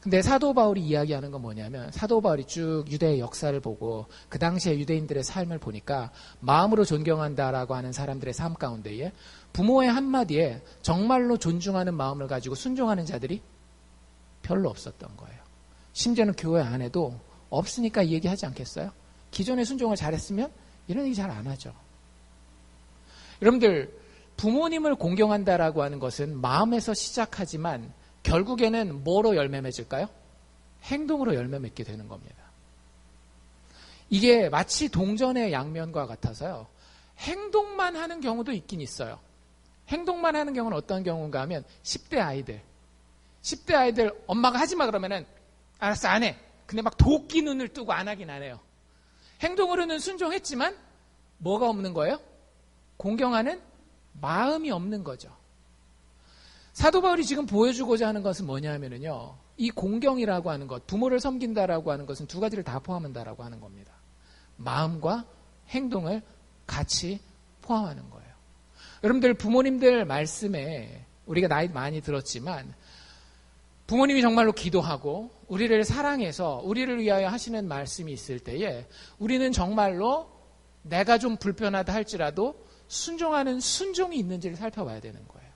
근데 사도 바울이 이야기하는 건 뭐냐면 사도 바울이 쭉 유대의 역사를 보고 그 당시에 유대인들의 삶을 보니까 마음으로 존경한다라고 하는 사람들의 삶 가운데에 부모의 한마디에 정말로 존중하는 마음을 가지고 순종하는 자들이 별로 없었던 거예요. 심지어는 교회 안에도 없으니까 이 얘기 하지 않겠어요? 기존에 순종을 잘했으면 이런 얘기 잘 안 하죠. 여러분들 부모님을 공경한다라고 하는 것은 마음에서 시작하지만 결국에는 뭐로 열매 맺을까요? 행동으로 열매 맺게 되는 겁니다. 이게 마치 동전의 양면과 같아서요. 행동만 하는 경우도 있긴 있어요. 행동만 하는 경우는 어떤 경우인가 하면 10대 아이들 엄마가 하지 마 그러면은 알았어 안 해. 근데 막 도끼 눈을 뜨고 안 하긴 안 해요. 행동으로는 순종했지만 뭐가 없는 거예요? 공경하는 마음이 없는 거죠. 사도 바울이 지금 보여주고자 하는 것은 뭐냐 하면은요. 이 공경이라고 하는 것, 부모를 섬긴다라고 하는 것은 두 가지를 다 포함한다라고 하는 겁니다. 마음과 행동을 같이 포함하는 거예요. 여러분들 부모님들 말씀에 우리가 나이 많이 들었지만 부모님이 정말로 기도하고 우리를 사랑해서 우리를 위하여 하시는 말씀이 있을 때에 우리는 정말로 내가 좀 불편하다 할지라도 순종하는 순종이 있는지를 살펴봐야 되는 거예요.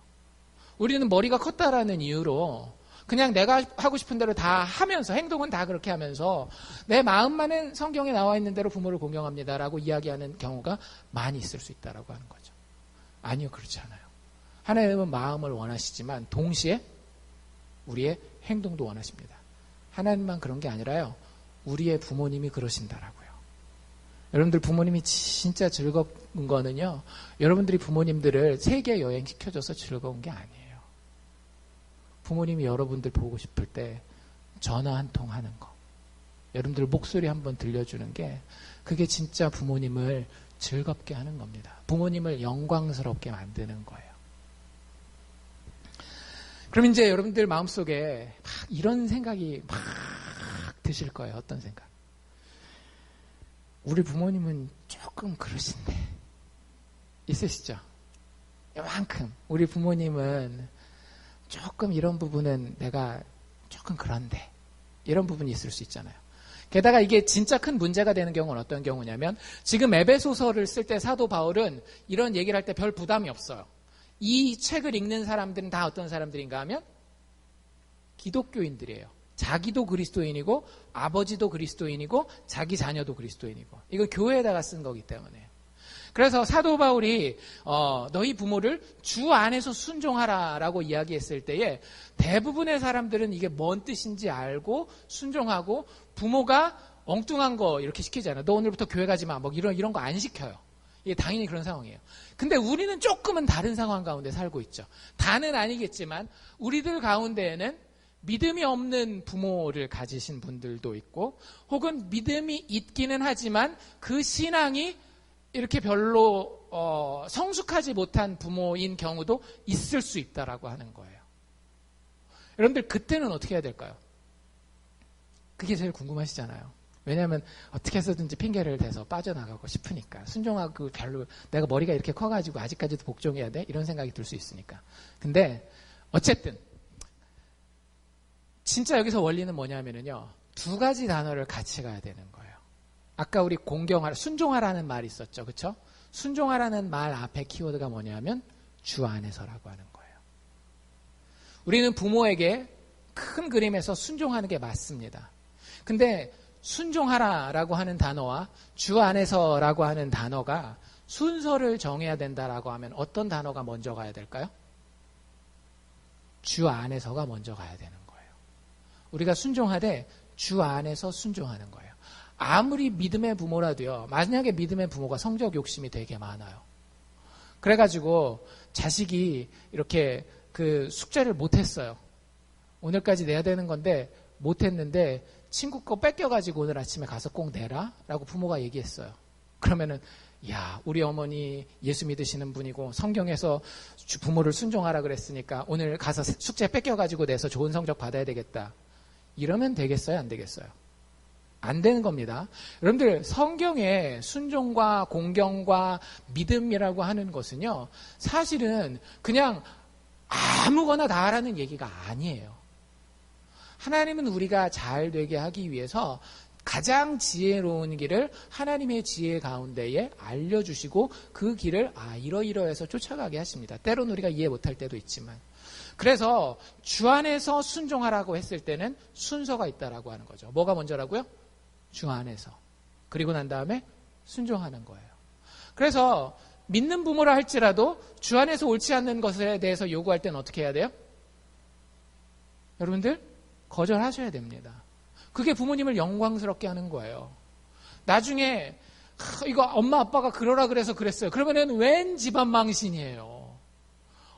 우리는 머리가 컸다라는 이유로 그냥 내가 하고 싶은 대로 다 하면서 행동은 다 그렇게 하면서 내 마음만은 성경에 나와 있는 대로 부모를 공경합니다라고 이야기하는 경우가 많이 있을 수 있다라고 하는 거죠. 아니요, 그렇지 않아요. 하나님은 마음을 원하시지만 동시에 우리의 행동도 원하십니다. 하나님만 그런 게 아니라요. 우리의 부모님이 그러신다라고요. 여러분들 부모님이 진짜 즐거운 거는요. 여러분들이 부모님들을 세계 여행 시켜줘서 즐거운 게 아니에요. 부모님이 여러분들 보고 싶을 때 전화 한 통 하는 거. 여러분들 목소리 한번 들려주는 게 그게 진짜 부모님을 즐겁게 하는 겁니다. 부모님을 영광스럽게 만드는 거예요. 그럼 이제 여러분들 마음속에 막 이런 생각이 막 드실 거예요. 어떤 생각? 우리 부모님은 조금 그러신데 있으시죠? 이만큼 우리 부모님은 조금 이런 부분은 내가 조금 그런데 이런 부분이 있을 수 있잖아요. 게다가 이게 진짜 큰 문제가 되는 경우는 어떤 경우냐면 지금 에베소서를 쓸 때 사도 바울은 이런 얘기를 할 때 별 부담이 없어요. 이 책을 읽는 사람들은 다 어떤 사람들인가 하면 기독교인들이에요. 자기도 그리스도인이고 아버지도 그리스도인이고 자기 자녀도 그리스도인이고 이거 교회에다가 쓴 거기 때문에 그래서 사도 바울이 너희 부모를 주 안에서 순종하라라고 이야기했을 때에 대부분의 사람들은 이게 뭔 뜻인지 알고 순종하고 부모가 엉뚱한 거 이렇게 시키잖아요. 너 오늘부터 교회 가지 마. 뭐 이런 거 안 시켜요. 이게 당연히 그런 상황이에요. 근데 우리는 조금은 다른 상황 가운데 살고 있죠. 다는 아니겠지만 우리들 가운데에는 믿음이 없는 부모를 가지신 분들도 있고 혹은 믿음이 있기는 하지만 그 신앙이 이렇게 별로 성숙하지 못한 부모인 경우도 있을 수 있다라고 하는 거예요. 여러분들 그때는 어떻게 해야 될까요? 그게 제일 궁금하시잖아요. 왜냐하면 어떻게 해서든지 핑계를 대서 빠져나가고 싶으니까 순종하고 별로 내가 머리가 이렇게 커가지고 아직까지도 복종해야 돼? 이런 생각이 들 수 있으니까. 근데 어쨌든 진짜 여기서 원리는 뭐냐면요. 두 가지 단어를 같이 가야 되는 거예요. 아까 우리 순종하라는 말이 있었죠. 그렇죠? 순종하라는 말 앞에 키워드가 뭐냐면 주 안에서라고 하는 거예요. 우리는 부모에게 큰 그림에서 순종하는 게 맞습니다. 근데 순종하라라고 하는 단어와 주 안에서라고 하는 단어가 순서를 정해야 된다라고 하면 어떤 단어가 먼저 가야 될까요? 주 안에서가 먼저 가야 되는 거예요. 우리가 순종하되 주 안에서 순종하는 거예요. 아무리 믿음의 부모라도요. 만약에 믿음의 부모가 성적 욕심이 되게 많아요. 그래가지고 자식이 이렇게 그 숙제를 못했어요. 오늘까지 내야 되는 건데 못했는데 친구 거 뺏겨가지고 오늘 아침에 가서 꼭 내라 라고 부모가 얘기했어요. 그러면은 야 우리 어머니 예수 믿으시는 분이고 성경에서 부모를 순종하라 그랬으니까 오늘 가서 숙제 뺏겨가지고 내서 좋은 성적 받아야 되겠다. 이러면 되겠어요? 안 되겠어요? 안 되는 겁니다. 여러분들 성경에 순종과 공경과 믿음이라고 하는 것은요. 사실은 그냥 아무거나 다 하라는 얘기가 아니에요. 하나님은 우리가 잘 되게 하기 위해서 가장 지혜로운 길을 하나님의 지혜 가운데에 알려주시고 그 길을 이러이러해서 쫓아가게 하십니다. 때로는 우리가 이해 못할 때도 있지만 그래서 주 안에서 순종하라고 했을 때는 순서가 있다라고 하는 거죠. 뭐가 먼저라고요? 주 안에서. 그리고 난 다음에 순종하는 거예요. 그래서 믿는 부모라 할지라도 주 안에서 옳지 않는 것에 대해서 요구할 때는 어떻게 해야 돼요? 여러분들 거절하셔야 됩니다. 그게 부모님을 영광스럽게 하는 거예요. 나중에 이거 엄마 아빠가 그러라 그래서 그랬어요. 그러면은 웬 집안 망신이에요.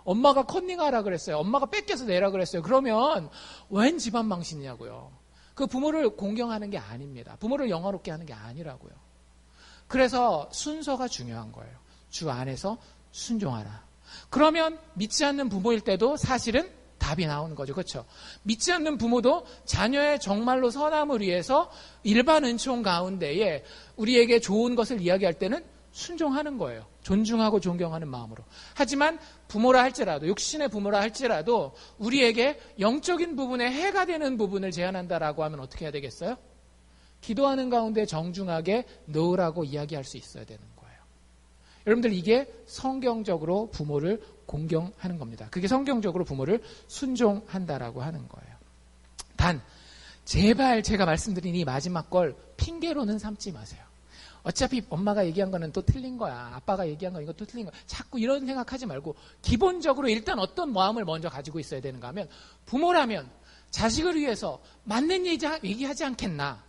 엄마가 컨닝하라 그랬어요. 엄마가 뺏겨서 내라 그랬어요. 그러면 웬 집안 망신이냐고요. 그 부모를 공경하는 게 아닙니다. 부모를 영화롭게 하는 게 아니라고요. 그래서 순서가 중요한 거예요. 주 안에서 순종하라. 그러면 믿지 않는 부모일 때도 사실은 답이 나오는 거죠. 그렇죠? 믿지 않는 부모도 자녀의 정말로 선함을 위해서 일반 은총 가운데에 우리에게 좋은 것을 이야기할 때는 순종하는 거예요. 존중하고 존경하는 마음으로. 하지만 부모라 할지라도 육신의 부모라 할지라도 우리에게 영적인 부분에 해가 되는 부분을 제한한다라고 하면 어떻게 해야 되겠어요? 기도하는 가운데 정중하게 넣으라고 이야기할 수 있어야 되는 거예요. 여러분들 이게 성경적으로 부모를 공경하는 겁니다. 그게 성경적으로 부모를 순종한다라고 하는 거예요. 단 제발 제가 말씀드린 이 마지막 걸 핑계로는 삼지 마세요. 어차피 엄마가 얘기한 거는 또 틀린 거야. 아빠가 얘기한 거 이것도 틀린 거야. 자꾸 이런 생각하지 말고 기본적으로 일단 어떤 마음을 먼저 가지고 있어야 되는가 하면 부모라면 자식을 위해서 맞는 얘기하지 않겠나.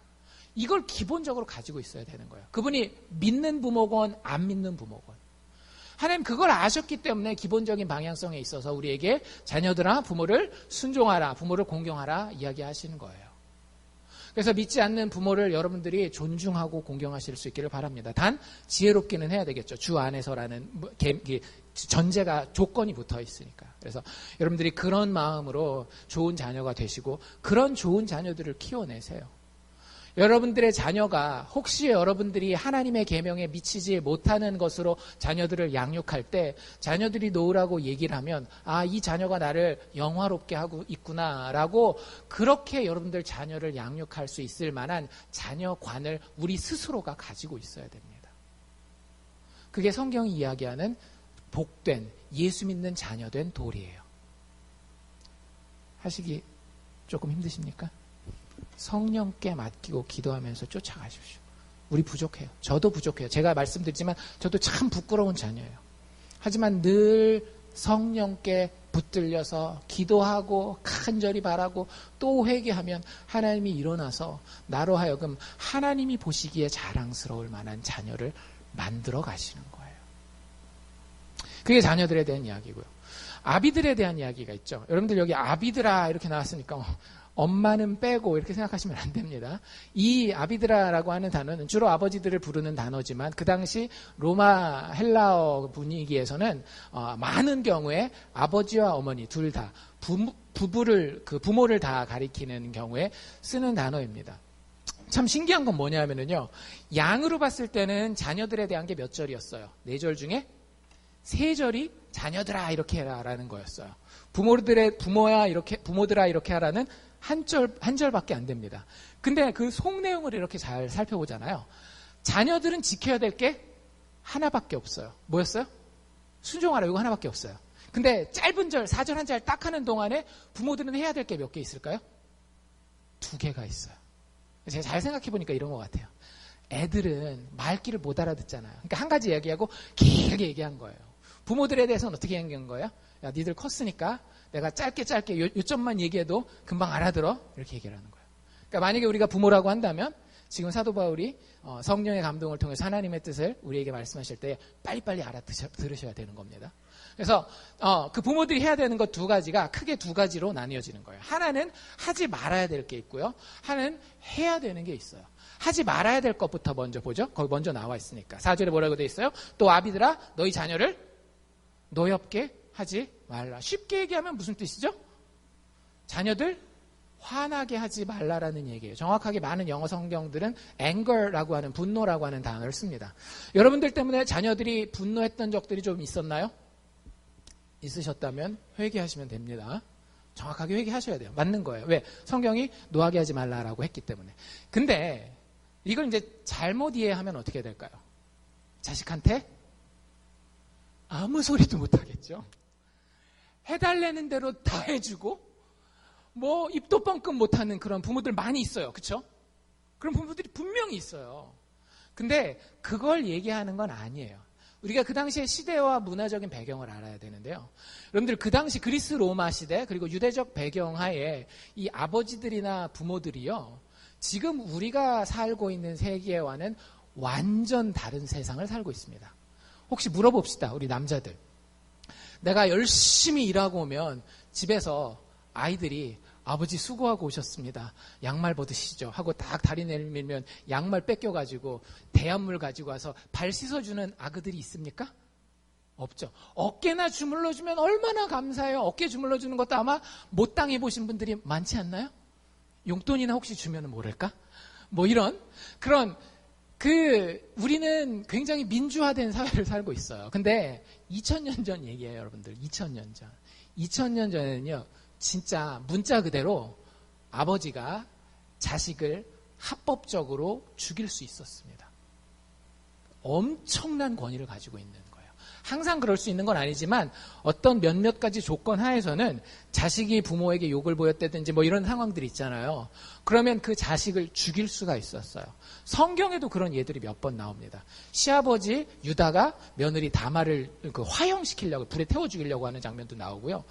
이걸 기본적으로 가지고 있어야 되는 거예요. 그분이 믿는 부모건 안 믿는 부모건. 하나님 그걸 아셨기 때문에 기본적인 방향성에 있어서 우리에게 자녀들아 부모를 순종하라, 부모를 공경하라 이야기하시는 거예요. 그래서 믿지 않는 부모를 여러분들이 존중하고 공경하실 수 있기를 바랍니다. 단 지혜롭기는 해야 되겠죠. 주 안에서라는 전제가 조건이 붙어 있으니까. 그래서 여러분들이 그런 마음으로 좋은 자녀가 되시고 그런 좋은 자녀들을 키워내세요. 여러분들의 자녀가 혹시 여러분들이 하나님의 계명에 미치지 못하는 것으로 자녀들을 양육할 때 자녀들이 놓으라고 얘기를 하면 아, 이 자녀가 나를 영화롭게 하고 있구나라고 그렇게 여러분들 자녀를 양육할 수 있을 만한 자녀관을 우리 스스로가 가지고 있어야 됩니다. 그게 성경이 이야기하는 복된 예수 믿는 자녀된 도리예요. 하시기 조금 힘드십니까? 성령께 맡기고 기도하면서 쫓아가십시오. 우리 부족해요. 저도 부족해요. 제가 말씀드리지만 저도 참 부끄러운 자녀예요. 하지만 늘 성령께 붙들려서 기도하고 간절히 바라고 또 회개하면 하나님이 일어나서 나로 하여금 하나님이 보시기에 자랑스러울 만한 자녀를 만들어 가시는 거예요. 그게 자녀들에 대한 이야기고요. 아비들에 대한 이야기가 있죠. 여러분들 여기 아비들아 이렇게 나왔으니까 엄마는 빼고 이렇게 생각하시면 안 됩니다. 이 아비드라라고 하는 단어는 주로 아버지들을 부르는 단어지만 그 당시 로마 헬라어 분위기에서는 많은 경우에 아버지와 어머니 둘 다 부모를 다 가리키는 경우에 쓰는 단어입니다. 참 신기한 건 뭐냐면요. 양으로 봤을 때는 자녀들에 대한 게 몇 절이었어요? 4절 중에 3절이 자녀들아 이렇게 해라라는 거였어요. 부모들아 이렇게 하라는 한 절밖에 안 됩니다. 근데 그 속 내용을 이렇게 잘 살펴보잖아요. 자녀들은 지켜야 될 게 하나밖에 없어요. 뭐였어요? 순종하라 이거 하나밖에 없어요. 근데 짧은 절, 4절 한 절 딱 하는 동안에 부모들은 해야 될 게 몇 개 있을까요? 2개가 있어요. 제가 잘 생각해 보니까 이런 것 같아요. 애들은 말귀를 못 알아듣잖아요. 그러니까 한 가지 얘기하고 길게 얘기한 거예요. 부모들에 대해서는 어떻게 얘기한 거예요? 야, 니들 컸으니까 내가 짧게 요점만 얘기해도 금방 알아들어. 이렇게 얘기를 하는 거예요. 그러니까 만약에 우리가 부모라고 한다면 지금 사도 바울이 성령의 감동을 통해서 하나님의 뜻을 우리에게 말씀하실 때 빨리빨리 알아들으셔야 되는 겁니다. 그래서 그 부모들이 해야 되는 것 2가지가 크게 2가지로 나뉘어지는 거예요. 하나는 하지 말아야 될 게 있고요. 하나는 해야 되는 게 있어요. 하지 말아야 될 것부터 먼저 보죠. 거기 먼저 나와 있으니까. 4절에 뭐라고 되어 있어요? 또 아비들아 너희 자녀를 노엽게 하지 말라. 쉽게 얘기하면 무슨 뜻이죠? 자녀들 화나게 하지 말라라는 얘기예요. 정확하게 많은 영어 성경들은 anger라고 하는 분노라고 하는 단어를 씁니다. 여러분들 때문에 자녀들이 분노했던 적들이 좀 있었나요? 있으셨다면 회개하시면 됩니다. 정확하게 회개하셔야 돼요. 맞는 거예요. 왜? 성경이 노하게 하지 말라라고 했기 때문에. 근데 이걸 이제 잘못 이해하면 어떻게 될까요? 자식한테 아무 소리도 못 하겠죠. 해달라는 대로 다 해주고 뭐 입도 뻥끗 못하는 그런 부모들 많이 있어요. 그렇죠? 그런 부모들이 분명히 있어요. 근데 그걸 얘기하는 건 아니에요. 우리가 그 당시의 시대와 문화적인 배경을 알아야 되는데요. 여러분들 그 당시 그리스 로마 시대 그리고 유대적 배경하에 이 아버지들이나 부모들이요. 지금 우리가 살고 있는 세계와는 완전 다른 세상을 살고 있습니다. 혹시 물어봅시다. 우리 남자들. 내가 열심히 일하고 오면 집에서 아이들이 아버지 수고하고 오셨습니다. 양말 벗으시죠. 하고 딱 다리 내밀면 양말 뺏겨가지고 대한물 가지고 와서 발 씻어주는 아그들이 있습니까? 없죠. 어깨나 주물러주면 얼마나 감사해요. 어깨 주물러주는 것도 아마 못 당해보신 분들이 많지 않나요? 용돈이나 혹시 주면 모를까? 뭐 이런 그런 우리는 굉장히 민주화된 사회를 살고 있어요. 근데 2000년 전 얘기예요, 여러분들. 2000년 전. 2000년 전에는요, 진짜 문자 그대로 아버지가 자식을 합법적으로 죽일 수 있었습니다. 엄청난 권위를 가지고 있는 거예요. 항상 그럴 수 있는 건 아니지만 어떤 몇몇 가지 조건 하에서는 자식이 부모에게 욕을 보였다든지 뭐 이런 상황들이 있잖아요. 그러면 그 자식을 죽일 수가 있었어요. 성경에도 그런 예들이 몇 번 나옵니다. 시아버지 유다가 며느리 다말을 그 화형시키려고 불에 태워 죽이려고 하는 장면도 나오고요.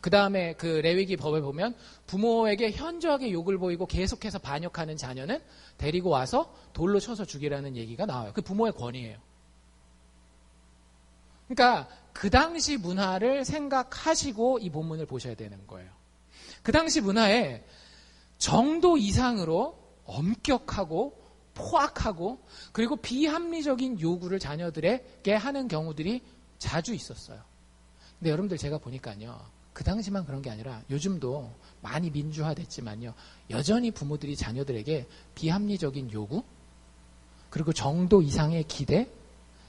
그 다음에 그 레위기 법에 보면 부모에게 현저하게 욕을 보이고 계속해서 반역하는 자녀는 데리고 와서 돌로 쳐서 죽이라는 얘기가 나와요. 그 부모의 권위예요. 그러니까 그 당시 문화를 생각하시고 이 본문을 보셔야 되는 거예요. 그 당시 문화에 정도 이상으로 엄격하고 포악하고 그리고 비합리적인 요구를 자녀들에게 하는 경우들이 자주 있었어요. 근데 여러분들 제가 보니까요. 그 당시만 그런 게 아니라 요즘도 많이 민주화됐지만요. 여전히 부모들이 자녀들에게 비합리적인 요구 그리고 정도 이상의 기대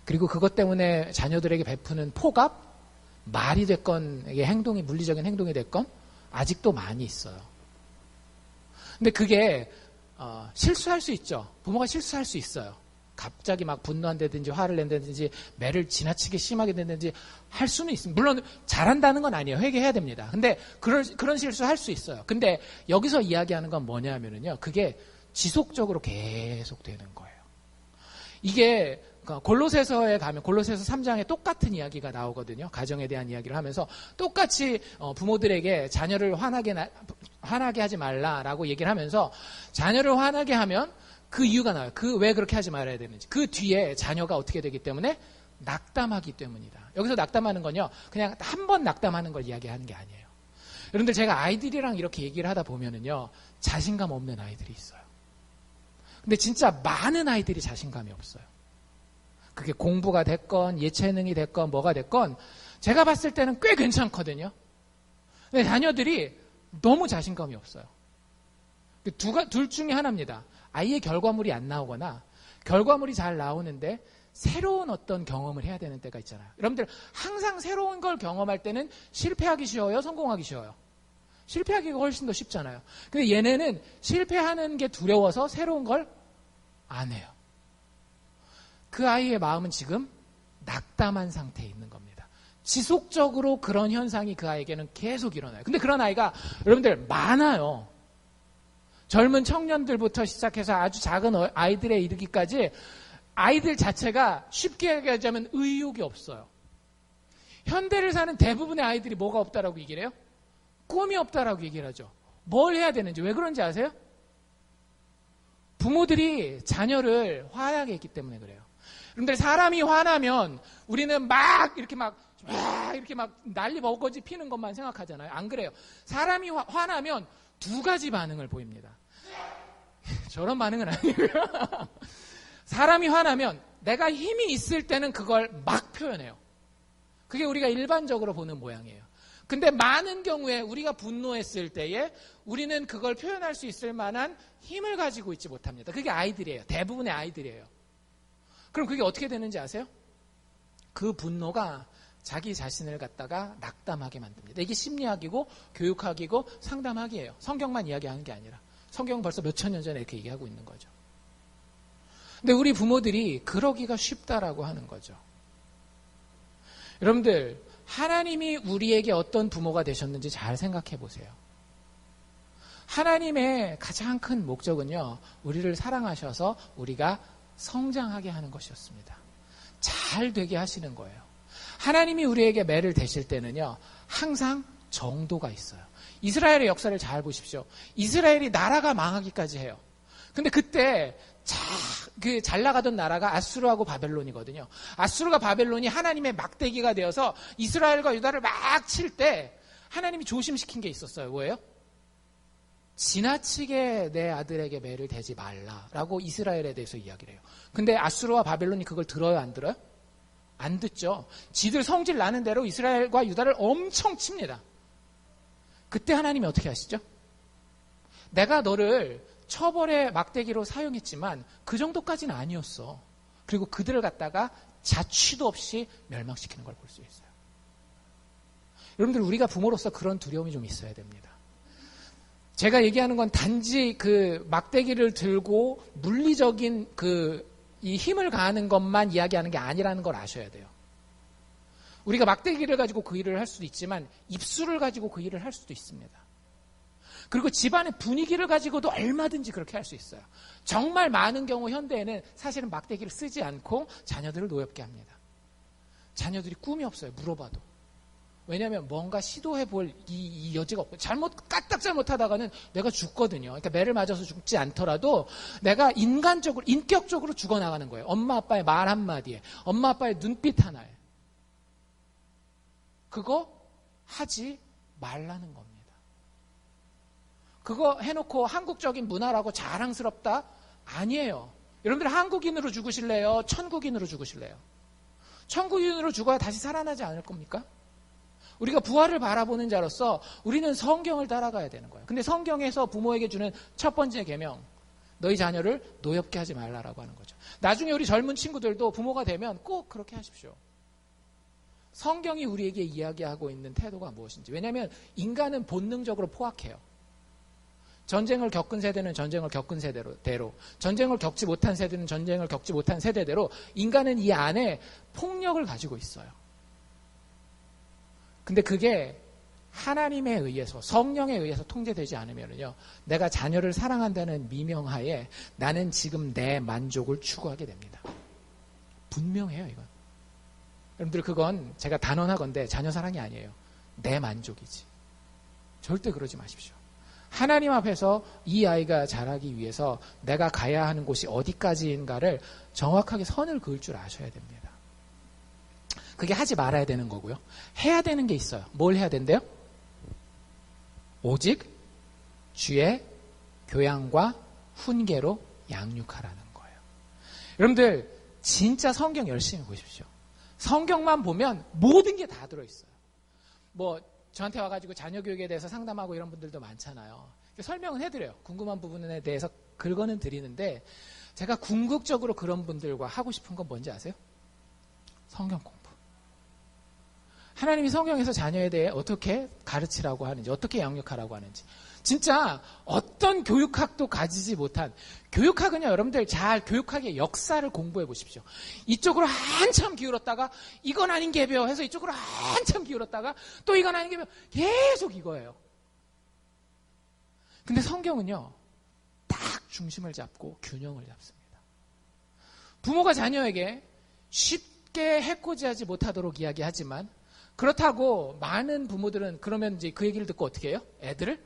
그리고 그것 때문에 자녀들에게 베푸는 포갑 말이 됐건 이게 행동이 물리적인 행동이 됐건 아직도 많이 있어요. 근데 그게 실수할 수 있죠. 부모가 실수할 수 있어요. 갑자기 막 분노한다든지 화를 낸다든지 매를 지나치게 심하게 된다든지 할 수는 있습니다. 물론 잘한다는 건 아니에요. 회개해야 됩니다. 근데 그런 실수 할 수 있어요. 근데 여기서 이야기하는 건 뭐냐면요. 그게 지속적으로 계속 되는 거예요. 이게 골로새서에 가면 골로새서 3장에 똑같은 이야기가 나오거든요. 가정에 대한 이야기를 하면서 똑같이 부모들에게 자녀를 화나게 하지 말라라고 얘기를 하면서 자녀를 화나게 하면 그 이유가 나와요. 왜 그렇게 하지 말아야 되는지. 그 뒤에 자녀가 어떻게 되기 때문에 낙담하기 때문이다. 여기서 낙담하는 건요. 그냥 한 번 낙담하는 걸 이야기하는 게 아니에요. 여러분들 제가 아이들이랑 이렇게 얘기를 하다 보면은요. 자신감 없는 아이들이 있어요. 근데 진짜 많은 아이들이 자신감이 없어요. 그게 공부가 됐건 예체능이 됐건 뭐가 됐건 제가 봤을 때는 꽤 괜찮거든요. 근데 자녀들이 너무 자신감이 없어요. 둘 중에 하나입니다. 아이의 결과물이 안 나오거나 결과물이 잘 나오는데 새로운 어떤 경험을 해야 되는 때가 있잖아요. 여러분들 항상 새로운 걸 경험할 때는 실패하기 쉬워요? 성공하기 쉬워요? 실패하기가 훨씬 더 쉽잖아요. 근데 얘네는 실패하는 게 두려워서 새로운 걸 안 해요. 그 아이의 마음은 지금 낙담한 상태에 있는 겁니다. 지속적으로 그런 현상이 그 아이에게는 계속 일어나요. 근데 그런 아이가 여러분들 많아요. 젊은 청년들부터 시작해서 아주 작은 아이들에 이르기까지 아이들 자체가 쉽게 얘기하자면 의욕이 없어요. 현대를 사는 대부분의 아이들이 뭐가 없다라고 얘기를 해요? 꿈이 없다라고 얘기를 하죠. 뭘 해야 되는지. 왜 그런지 아세요? 부모들이 자녀를 화나게 했기 때문에 그래요. 여러분들 사람이 화나면 우리는 이렇게 막 난리 먹거지 피는 것만 생각하잖아요. 안 그래요. 사람이 화나면 두 가지 반응을 보입니다. 저런 반응은 아니고요. 사람이 화나면 내가 힘이 있을 때는 그걸 막 표현해요. 그게 우리가 일반적으로 보는 모양이에요. 근데 많은 경우에 우리가 분노했을 때에 우리는 그걸 표현할 수 있을 만한 힘을 가지고 있지 못합니다. 그게 아이들이에요. 대부분의 아이들이에요. 그럼 그게 어떻게 되는지 아세요? 그 분노가 자기 자신을 갖다가 낙담하게 만듭니다. 이게 심리학이고 교육학이고 상담학이에요. 성경만 이야기하는 게 아니라. 성경은 벌써 몇천 년 전에 이렇게 얘기하고 있는 거죠. 근데 우리 부모들이 그러기가 쉽다라고 하는 거죠. 여러분들 하나님이 우리에게 어떤 부모가 되셨는지 잘 생각해 보세요. 하나님의 가장 큰 목적은요. 우리를 사랑하셔서 우리가 성장하게 하는 것이었습니다. 잘 되게 하시는 거예요. 하나님이 우리에게 매를 대실 때는요. 항상 정도가 있어요. 이스라엘의 역사를 잘 보십시오. 이스라엘이 나라가 망하기까지 해요. 근데 그때 잘 나가던 나라가 아수르하고 바벨론이거든요. 아수르가 바벨론이 하나님의 막대기가 되어서 이스라엘과 유다를 막 칠 때 하나님이 조심시킨 게 있었어요. 뭐예요? 지나치게 내 아들에게 매를 대지 말라라고 이스라엘에 대해서 이야기를 해요. 근데 아수르와 바벨론이 그걸 들어요? 안 들어요? 안 듣죠. 지들 성질 나는 대로 이스라엘과 유다를 엄청 칩니다. 그때 하나님이 어떻게 하시죠? 내가 너를 처벌의 막대기로 사용했지만 그 정도까지는 아니었어. 그리고 그들을 갖다가 자취도 없이 멸망시키는 걸 볼 수 있어요. 여러분들 우리가 부모로서 그런 두려움이 좀 있어야 됩니다. 제가 얘기하는 건 단지 그 막대기를 들고 물리적인 이 힘을 가하는 것만 이야기하는 게 아니라는 걸 아셔야 돼요. 우리가 막대기를 가지고 그 일을 할 수도 있지만 입술을 가지고 그 일을 할 수도 있습니다. 그리고 집안의 분위기를 가지고도 얼마든지 그렇게 할 수 있어요. 정말 많은 경우 현대에는 사실은 막대기를 쓰지 않고 자녀들을 노엽게 합니다. 자녀들이 꿈이 없어요. 물어봐도. 왜냐하면 뭔가 시도해볼 이 여지가 없고 까딱 잘못하다가는 내가 죽거든요. 그러니까 매를 맞아서 죽지 않더라도 내가 인간적으로 인격적으로 죽어나가는 거예요. 엄마 아빠의 말 한마디에, 엄마 아빠의 눈빛 하나에. 그거 하지 말라는 겁니다. 그거 해놓고 한국적인 문화라고 자랑스럽다? 아니에요. 여러분들 한국인으로 죽으실래요? 천국인으로 죽으실래요? 천국인으로 죽어야 다시 살아나지 않을 겁니까? 우리가 부활을 바라보는 자로서 우리는 성경을 따라가야 되는 거예요. 근데 성경에서 부모에게 주는 첫 번째 계명, 너희 자녀를 노엽게 하지 말라라고 하는 거죠. 나중에 우리 젊은 친구들도 부모가 되면 꼭 그렇게 하십시오. 성경이 우리에게 이야기하고 있는 태도가 무엇인지. 왜냐하면 인간은 본능적으로 포악해요. 전쟁을 겪은 세대는 전쟁을 겪은 세대로, 전쟁을 겪지 못한 세대는 전쟁을 겪지 못한 세대대로 인간은 이 안에 폭력을 가지고 있어요. 근데 그게 하나님에 의해서, 성령에 의해서 통제되지 않으면요, 내가 자녀를 사랑한다는 미명하에 나는 지금 내 만족을 추구하게 됩니다. 분명해요, 이건. 여러분들, 그건 제가 단언하건대 자녀 사랑이 아니에요. 내 만족이지. 절대 그러지 마십시오. 하나님 앞에서 이 아이가 자라기 위해서 내가 가야 하는 곳이 어디까지인가를 정확하게 선을 그을 줄 아셔야 됩니다. 그게 하지 말아야 되는 거고요. 해야 되는 게 있어요. 뭘 해야 된대요? 오직 주의 교양과 훈계로 양육하라는 거예요. 여러분들 진짜 성경 열심히 보십시오. 성경만 보면 모든 게 다 들어있어요. 뭐 저한테 와가지고 자녀 교육에 대해서 상담하고 이런 분들도 많잖아요. 설명은 해드려요. 궁금한 부분에 대해서 긁어는 드리는데 제가 궁극적으로 그런 분들과 하고 싶은 건 뭔지 아세요? 성경 공부. 하나님이 성경에서 자녀에 대해 어떻게 가르치라고 하는지, 어떻게 양육하라고 하는지. 진짜 어떤 교육학도 가지지 못한, 교육학은요, 여러분들 잘 교육학의 역사를 공부해 보십시오. 이쪽으로 한참 기울었다가 이건 아닌 게벼 해서 이쪽으로 한참 기울었다가 또 이건 아닌 게벼, 계속 이거예요. 근데 성경은요, 딱 중심을 잡고 균형을 잡습니다. 부모가 자녀에게 쉽게 해코지하지 못하도록 이야기하지만, 그렇다고 많은 부모들은 그러면 이제 그 얘기를 듣고 어떻게 해요? 애들을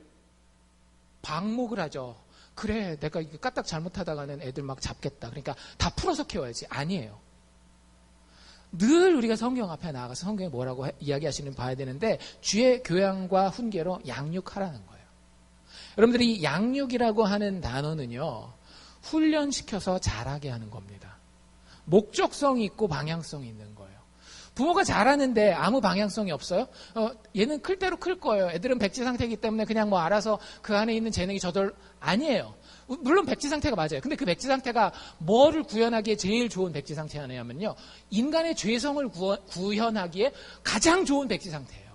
방목을 하죠. 그래, 내가 이거 까딱 잘못하다가는 애들 막 잡겠다. 그러니까 다 풀어서 키워야지. 아니에요. 늘 우리가 성경 앞에 나가서 성경에 뭐라고 이야기하시는 봐야 되는데, 주의 교양과 훈계로 양육하라는 거예요. 여러분들이 이 양육이라고 하는 단어는요, 훈련시켜서 자라게 하는 겁니다. 목적성이 있고 방향성이 있는 거예요. 부모가 잘하는데 아무 방향성이 없어요? 얘는 클 대로 클 거예요. 애들은 백지 상태이기 때문에 그냥 뭐 알아서 그 안에 있는 재능이 저절, 아니에요. 물론 백지 상태가 맞아요. 근데 그 백지 상태가 뭐를 구현하기에 제일 좋은 백지 상태냐면요, 인간의 죄성을 구현하기에 가장 좋은 백지 상태예요.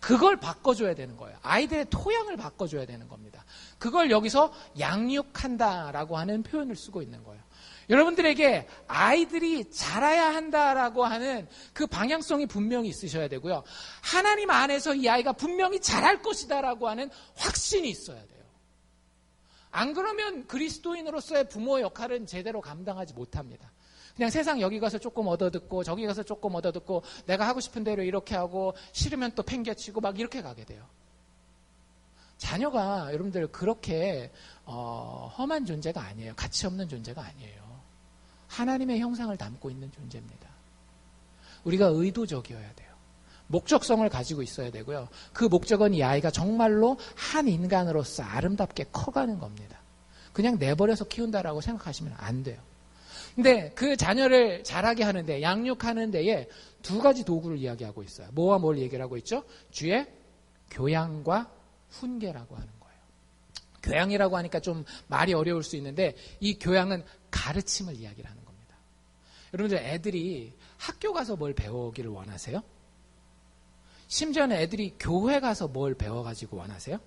그걸 바꿔줘야 되는 거예요. 아이들의 토양을 바꿔줘야 되는 겁니다. 그걸 여기서 양육한다라고 하는 표현을 쓰고 있는 거예요. 여러분들에게 아이들이 자라야 한다라고 하는 그 방향성이 분명히 있으셔야 되고요. 하나님 안에서 이 아이가 분명히 자랄 것이다라고 하는 확신이 있어야 돼요. 안 그러면 그리스도인으로서의 부모의 역할은 제대로 감당하지 못합니다. 그냥 세상 여기 가서 조금 얻어듣고 저기 가서 조금 얻어듣고 내가 하고 싶은 대로 이렇게 하고 싫으면 또 팽개치고 막 이렇게 가게 돼요. 자녀가 여러분들 그렇게 험한 존재가 아니에요. 가치 없는 존재가 아니에요. 하나님의 형상을 담고 있는 존재입니다. 우리가 의도적이어야 돼요. 목적성을 가지고 있어야 되고요. 그 목적은 이 아이가 정말로 한 인간으로서 아름답게 커가는 겁니다. 그냥 내버려서 키운다라고 생각하시면 안 돼요. 근데 그 자녀를 자라게 하는데, 양육하는 데에 두 가지 도구를 이야기하고 있어요. 뭐와 뭘 얘기를 하고 있죠? 주의 교양과 훈계라고 하는 거예요. 교양이라고 하니까 좀 말이 어려울 수 있는데, 이 교양은 가르침을 이야기를 하는 겁니다. 여러분들 애들이 학교 가서 뭘 배우기를 원하세요? 심지어는 애들이 교회 가서 뭘 배워가지고 원하세요?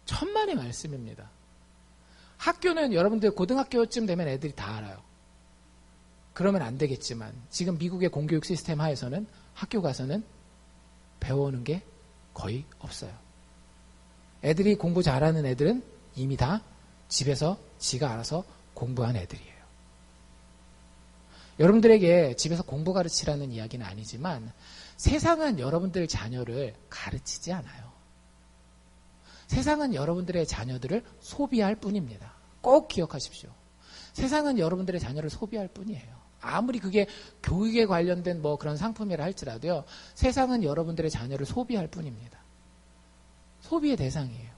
천만의 말씀입니다. 학교는 여러분들 고등학교쯤 되면 애들이 다 알아요. 그러면 안 되겠지만 지금 미국의 공교육 시스템 하에서는 학교 가서는 배워오는 게 거의 없어요. 애들이 공부 잘하는 애들은 이미 다 집에서 지가 알아서 공부한 애들이에요. 여러분들에게 집에서 공부 가르치라는 이야기는 아니지만 세상은 여러분들 자녀를 가르치지 않아요. 세상은 여러분들의 자녀들을 소비할 뿐입니다. 꼭 기억하십시오. 세상은 여러분들의 자녀를 소비할 뿐이에요. 아무리 그게 교육에 관련된 뭐 그런 상품이라 할지라도요. 세상은 여러분들의 자녀를 소비할 뿐입니다. 소비의 대상이에요.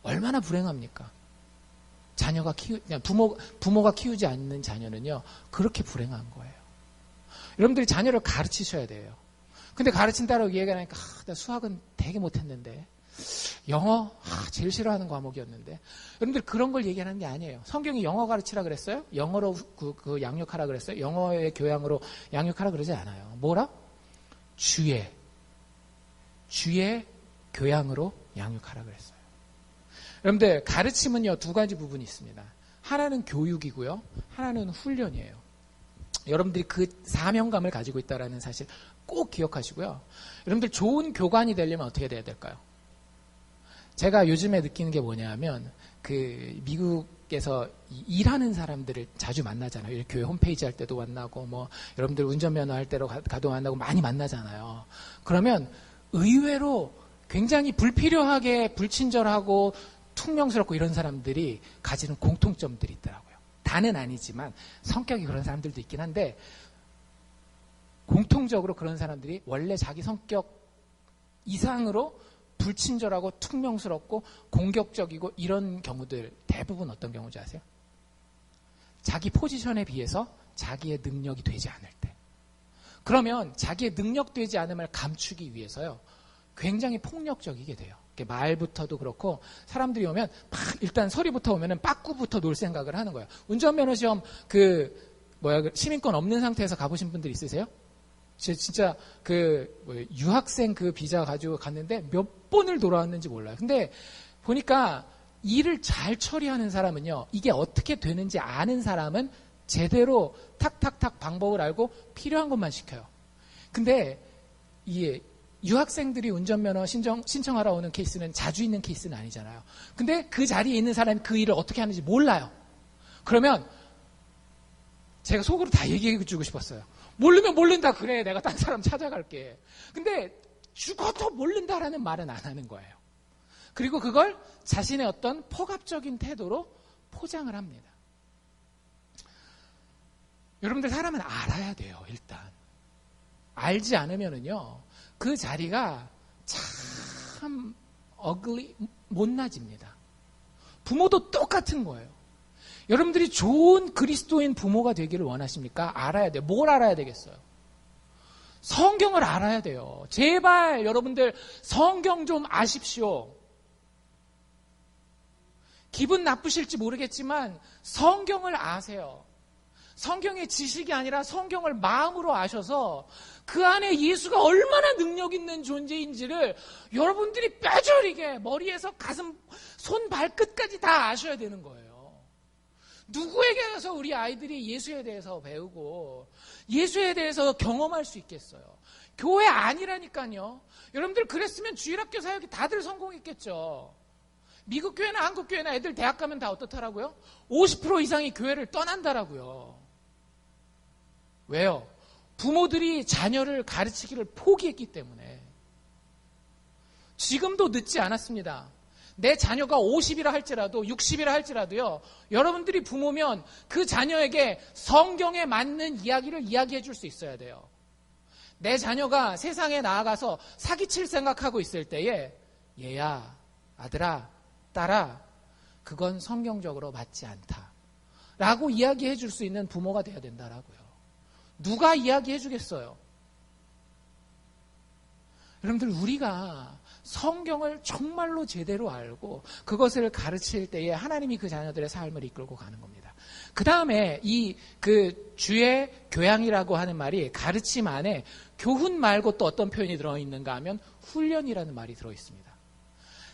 얼마나 불행합니까? 자녀가 부모가 키우지 않는 자녀는요. 그렇게 불행한 거예요. 여러분들이 자녀를 가르치셔야 돼요. 근데 가르친다라고 얘기하니까 나 수학은 되게 못했는데 영어 제일 싫어하는 과목이었는데 여러분들 그런 걸 얘기하는 게 아니에요. 성경이 영어 가르치라 그랬어요? 영어로 그 양육하라 그랬어요? 영어의 교양으로 양육하라 그러지 않아요. 뭐라? 주의 교양으로 양육하라 그랬어요. 여러분들 가르침은요 2가지 부분이 있습니다. 하나는 교육이고요. 하나는 훈련이에요. 여러분들이 그 사명감을 가지고 있다는 사실 꼭 기억하시고요. 여러분들 좋은 교관이 되려면 어떻게 돼야 될까요? 제가 요즘에 느끼는 게 뭐냐면 그 미국에서 일하는 사람들을 자주 만나잖아요. 교회 홈페이지 할 때도 만나고 뭐 여러분들 운전면허 할 때로 가도 만나고 많이 만나잖아요. 그러면 의외로 굉장히 불필요하게 불친절하고 퉁명스럽고 이런 사람들이 가지는 공통점들이 있더라고요. 다는 아니지만 성격이 그런 사람들도 있긴 한데 공통적으로 그런 사람들이 원래 자기 성격 이상으로 불친절하고 퉁명스럽고 공격적이고 이런 경우들 대부분 어떤 경우인지 아세요? 자기 포지션에 비해서 자기의 능력이 되지 않을 때. 그러면 자기의 능력되지 않음을 감추기 위해서요. 굉장히 폭력적이게 돼요. 말부터도 그렇고 사람들이 오면 막 일단 서리부터 오면은 빠꾸부터 놀 생각을 하는 거예요. 운전면허 시험 시민권 없는 상태에서 가보신 분들 있으세요? 진짜 유학생 그 비자 가지고 갔는데 몇 번을 돌아왔는지 몰라요. 근데 보니까 일을 잘 처리하는 사람은요, 이게 어떻게 되는지 아는 사람은 제대로 탁탁탁 방법을 알고 필요한 것만 시켜요. 근데 이 유학생들이 운전면허 신청하러 오는 케이스는 자주 있는 케이스는 아니잖아요. 근데 그 자리에 있는 사람이 그 일을 어떻게 하는지 몰라요. 그러면 제가 속으로 다 얘기해 주고 싶었어요. 모르면 모른다. 그래, 내가 딴 사람 찾아갈게. 근데 죽어도 모른다라는 말은 안 하는 거예요. 그리고 그걸 자신의 어떤 포갑적인 태도로 포장을 합니다. 여러분들 사람은 알아야 돼요. 일단 알지 않으면은요 그 자리가 참 못나집니다. 부모도 똑같은 거예요. 여러분들이 좋은 그리스도인 부모가 되기를 원하십니까? 알아야 돼요. 뭘 알아야 되겠어요? 성경을 알아야 돼요. 제발 여러분들 성경 좀 아십시오. 기분 나쁘실지 모르겠지만 성경을 아세요. 성경의 지식이 아니라 성경을 마음으로 아셔서 그 안에 예수가 얼마나 능력 있는 존재인지를 여러분들이 뼈저리게 머리에서 가슴, 손, 발끝까지 다 아셔야 되는 거예요. 누구에게 가서 우리 아이들이 예수에 대해서 배우고 예수에 대해서 경험할 수 있겠어요? 교회 아니라니까요. 여러분들 그랬으면 주일학교 사역이 다들 성공했겠죠. 미국 교회나 한국 교회나 애들 대학 가면 다 어떻더라고요? 50% 이상이 교회를 떠난다라고요. 왜요? 부모들이 자녀를 가르치기를 포기했기 때문에. 지금도 늦지 않았습니다. 내 자녀가 50이라 할지라도 60이라 할지라도요. 여러분들이 부모면 그 자녀에게 성경에 맞는 이야기를 이야기해 줄 수 있어야 돼요. 내 자녀가 세상에 나아가서 사기칠 생각하고 있을 때에 얘야, 아들아, 딸아, 그건 성경적으로 맞지 않다 라고 이야기해 줄 수 있는 부모가 돼야 된다라고요. 누가 이야기해 주겠어요? 여러분들 우리가 성경을 정말로 제대로 알고 그것을 가르칠 때에 하나님이 그 자녀들의 삶을 이끌고 가는 겁니다. 그 다음에 주의 교양이라고 하는 말이 가르침 안에 교훈 말고 또 어떤 표현이 들어있는가 하면 훈련이라는 말이 들어있습니다.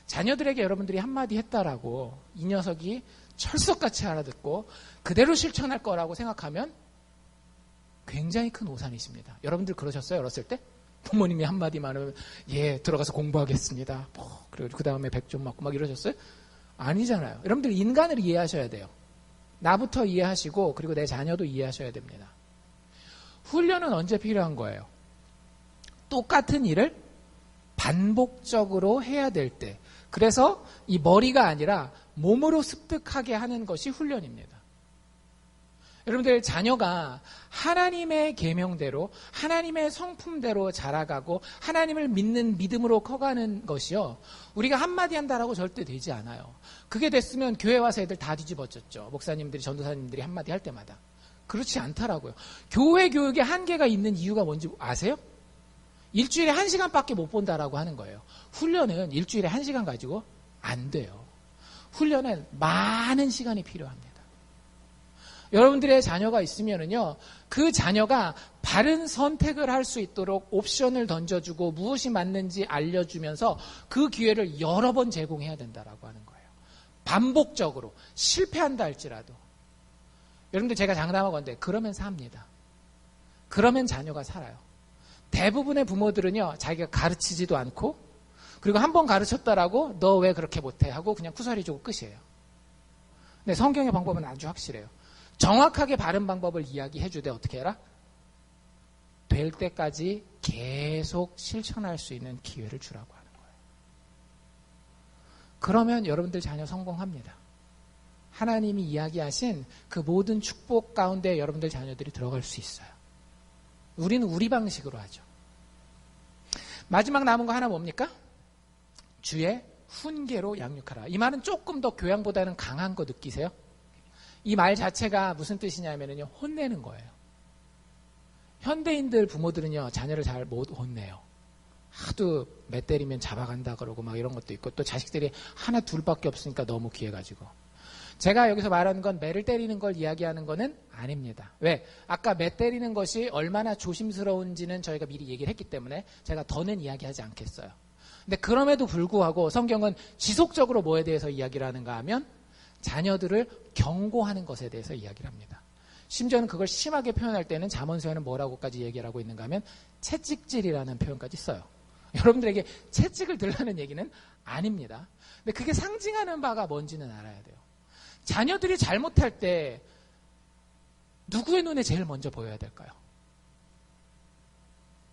자녀들에게 여러분들이 한마디 했다라고 이 녀석이 철석같이 알아듣고 그대로 실천할 거라고 생각하면 굉장히 큰 오산이십니다. 여러분들 그러셨어요? 어렸을 때? 부모님이 한마디만 하면 예 들어가서 공부하겠습니다. 그리고 그 다음에 100점 맞고 막 이러셨어요? 아니잖아요. 여러분들 인간을 이해하셔야 돼요. 나부터 이해하시고 그리고 내 자녀도 이해하셔야 됩니다. 훈련은 언제 필요한 거예요? 똑같은 일을 반복적으로 해야 될 때. 그래서 이 머리가 아니라 몸으로 습득하게 하는 것이 훈련입니다. 여러분들 자녀가 하나님의 계명대로 하나님의 성품대로 자라가고 하나님을 믿는 믿음으로 커가는 것이요. 우리가 한마디 한다라고 절대 되지 않아요. 그게 됐으면 교회 와서 애들 다 뒤집어졌죠. 목사님들이 전도사님들이 한마디 할 때마다. 그렇지 않더라고요. 교회 교육에 한계가 있는 이유가 뭔지 아세요? 일주일에 1시간밖에 못 본다라고 하는 거예요. 훈련은 일주일에 1시간 가지고 안 돼요. 훈련은 많은 시간이 필요합니다. 여러분들의 자녀가 있으면은요, 그 자녀가 바른 선택을 할 수 있도록 옵션을 던져주고 무엇이 맞는지 알려주면서 그 기회를 여러 번 제공해야 된다라고 하는 거예요. 반복적으로 실패한다 할지라도. 여러분들 제가 장담하고 하는데 그러면 삽니다. 그러면 자녀가 살아요. 대부분의 부모들은요, 자기가 가르치지도 않고 그리고 한 번 가르쳤다라고 너 왜 그렇게 못해 하고 그냥 쿠사리 주고 끝이에요. 근데 성경의 방법은 아주 확실해요. 정확하게 바른 방법을 이야기해 주되 어떻게 해라? 될 때까지 계속 실천할 수 있는 기회를 주라고 하는 거예요. 그러면 여러분들 자녀 성공합니다. 하나님이 이야기하신 그 모든 축복 가운데 여러분들 자녀들이 들어갈 수 있어요. 우리는 우리 방식으로 하죠. 마지막 남은 거 하나 뭡니까? 주의 훈계로 양육하라. 이 말은 조금 더 교양보다는 강한 거 느끼세요? 이 말 자체가 무슨 뜻이냐면요, 혼내는 거예요. 현대인들 부모들은요, 자녀를 잘 못 혼내요. 하도 매 때리면 잡아간다 그러고 막 이런 것도 있고, 또 자식들이 하나 둘밖에 없으니까 너무 귀해가지고. 제가 여기서 말하는 건 매를 때리는 걸 이야기하는 거는 아닙니다. 왜? 아까 매 때리는 것이 얼마나 조심스러운지는 저희가 미리 얘기를 했기 때문에 제가 더는 이야기하지 않겠어요. 근데 그럼에도 불구하고 성경은 지속적으로 뭐에 대해서 이야기를 하는가 하면 자녀들을 경고하는 것에 대해서 이야기를 합니다. 심지어는 그걸 심하게 표현할 때는 잠언서에는 뭐라고까지 얘기를 하고 있는가 하면 채찍질이라는 표현까지 써요. 여러분들에게 채찍을 들라는 얘기는 아닙니다. 근데 그게 상징하는 바가 뭔지는 알아야 돼요. 자녀들이 잘못할 때 누구의 눈에 제일 먼저 보여야 될까요?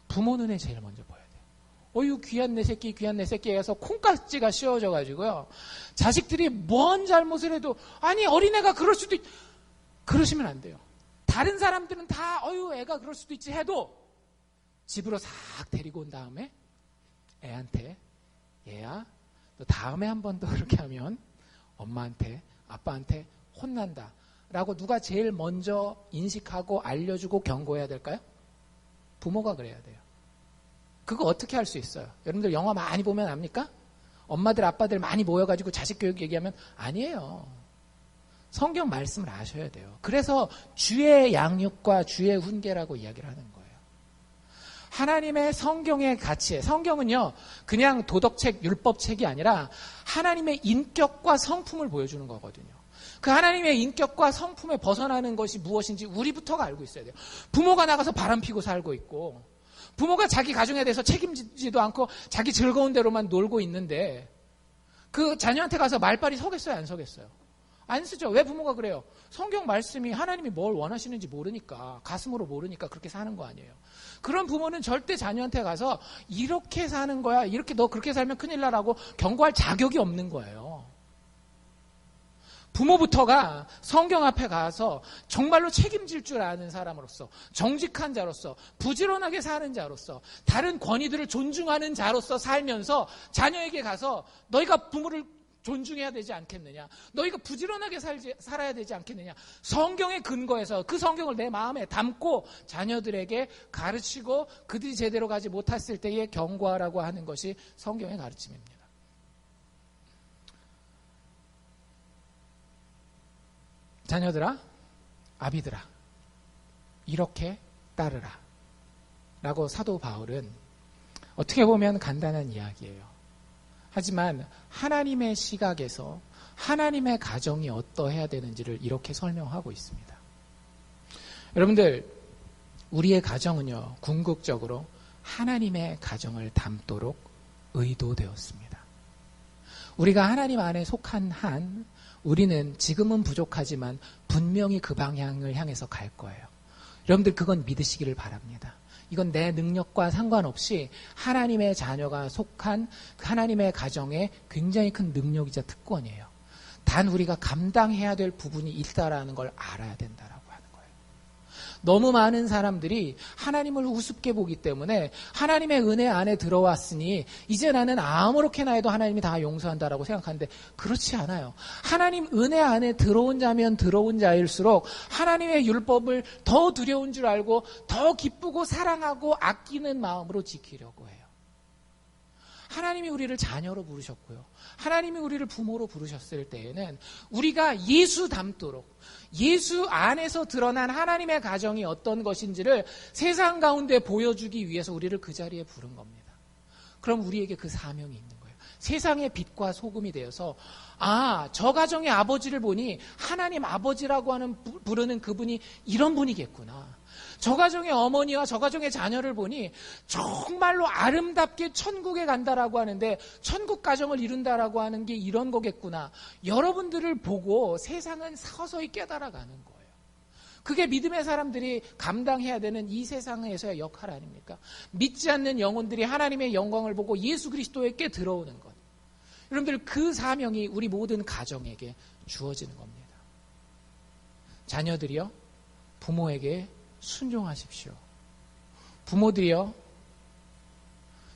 부모 눈에 제일 먼저 보여야 돼요. 어유 귀한 내 새끼 귀한 내 새끼 해서 콩깍지가 씌워져 가지고요. 자식들이 뭔 잘못을 해도 아니 어린애가 그럴 수도 그러시면 안 돼요. 다른 사람들은 다 어유 애가 그럴 수도 있지 해도 집으로 싹 데리고 온 다음에 애한테 얘야 너 다음에 한 번 더 그렇게 하면 엄마한테 아빠한테 혼난다 라고 누가 제일 먼저 인식하고 알려주고 경고해야 될까요? 부모가 그래야 돼요. 그거 어떻게 할 수 있어요? 여러분들 영화 많이 보면 압니까? 엄마들 아빠들 많이 모여가지고 자식 교육 얘기하면 아니에요. 성경 말씀을 아셔야 돼요. 그래서 주의 양육과 주의 훈계라고 이야기를 하는 거예요. 하나님의 성경의 가치에 성경은요 그냥 도덕책 율법책이 아니라 하나님의 인격과 성품을 보여주는 거거든요. 그 하나님의 인격과 성품에 벗어나는 것이 무엇인지 우리부터가 알고 있어야 돼요. 부모가 나가서 바람 피고 살고 있고 부모가 자기 가정에 대해서 책임지지도 않고 자기 즐거운 대로만 놀고 있는데 그 자녀한테 가서 말빨이 서겠어요? 안 서겠어요? 안 쓰죠. 왜 부모가 그래요? 성경 말씀이 하나님이 뭘 원하시는지 모르니까 가슴으로 모르니까 그렇게 사는 거 아니에요. 그런 부모는 절대 자녀한테 가서 이렇게 사는 거야. 이렇게 너 그렇게 살면 큰일 나라고 경고할 자격이 없는 거예요. 부모부터가 성경 앞에 가서 정말로 책임질 줄 아는 사람으로서 정직한 자로서 부지런하게 사는 자로서 다른 권위들을 존중하는 자로서 살면서 자녀에게 가서 너희가 부모를 존중해야 되지 않겠느냐. 너희가 부지런하게 살아야 되지 않겠느냐. 성경의 근거에서 그 성경을 내 마음에 담고 자녀들에게 가르치고 그들이 제대로 가지 못했을 때에 경고하라고 하는 것이 성경의 가르침입니다. 자녀들아, 아비들아, 이렇게 따르라. 라고 사도 바울은 어떻게 보면 간단한 이야기예요. 하지만 하나님의 시각에서 하나님의 가정이 어떠해야 되는지를 이렇게 설명하고 있습니다. 여러분들, 우리의 가정은요, 궁극적으로 하나님의 가정을 담도록 의도되었습니다. 우리가 하나님 안에 속한 한 우리는 지금은 부족하지만 분명히 그 방향을 향해서 갈 거예요. 여러분들 그건 믿으시기를 바랍니다. 이건 내 능력과 상관없이 하나님의 자녀가 속한 하나님의 가정의 굉장히 큰 능력이자 특권이에요. 단 우리가 감당해야 될 부분이 있다라는 걸 알아야 된다라고 하는 거예요. 너무 많은 사람들이 하나님을 우습게 보기 때문에 하나님의 은혜 안에 들어왔으니 이제 나는 아무렇게나 해도 하나님이 다 용서한다라고 생각하는데 그렇지 않아요. 하나님 은혜 안에 들어온 자면 들어온 자일수록 하나님의 율법을 더 두려운 줄 알고 더 기쁘고 사랑하고 아끼는 마음으로 지키려고 해요. 하나님이 우리를 자녀로 부르셨고요. 하나님이 우리를 부모로 부르셨을 때에는 우리가 예수 닮도록 예수 안에서 드러난 하나님의 가정이 어떤 것인지를 세상 가운데 보여주기 위해서 우리를 그 자리에 부른 겁니다. 그럼 우리에게 그 사명이 있는 거예요. 세상의 빛과 소금이 되어서 저 가정의 아버지를 보니 하나님 아버지라고 하는 부르는 그분이 이런 분이겠구나. 저 가정의 어머니와 저 가정의 자녀를 보니 정말로 아름답게 천국에 간다라고 하는데 천국 가정을 이룬다라고 하는 게 이런 거겠구나. 여러분들을 보고 세상은 서서히 깨달아가는 거예요. 그게 믿음의 사람들이 감당해야 되는 이 세상에서의 역할 아닙니까? 믿지 않는 영혼들이 하나님의 영광을 보고 예수 그리스도에게 들어오는 것. 여러분들 그 사명이 우리 모든 가정에게 주어지는 겁니다. 자녀들이요, 부모에게 순종하십시오. 부모들이요,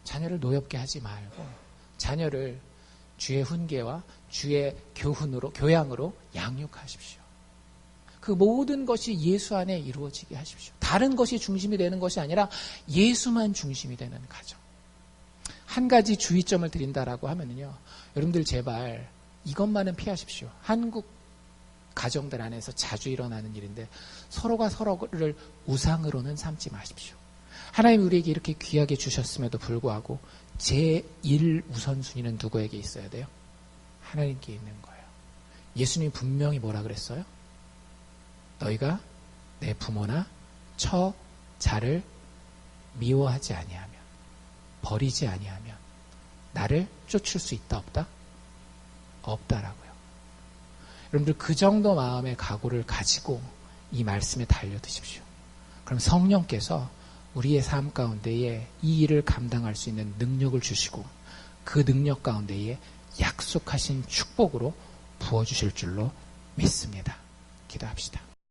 자녀를 노엽게 하지 말고 자녀를 주의 훈계와 주의 교양으로 양육하십시오. 그 모든 것이 예수 안에 이루어지게 하십시오. 다른 것이 중심이 되는 것이 아니라 예수만 중심이 되는 가정. 한 가지 주의점을 드린다라고 하면요, 여러분들 제발 이것만은 피하십시오. 한국 가정들 안에서 자주 일어나는 일인데 서로가 서로를 우상으로는 삼지 마십시오. 하나님 우리에게 이렇게 귀하게 주셨음에도 불구하고 제1 우선순위는 누구에게 있어야 돼요? 하나님께 있는 거예요. 예수님이 분명히 뭐라 그랬어요? 너희가 내 부모나 처자를 미워하지 아니하면, 버리지 아니하면 나를 쫓을 수 있다 없다? 없다라고요. 여러분들 그 정도 마음의 각오를 가지고 이 말씀에 달려드십시오. 그럼 성령께서 우리의 삶 가운데에 이 일을 감당할 수 있는 능력을 주시고 그 능력 가운데에 약속하신 축복으로 부어주실 줄로 믿습니다. 기도합시다.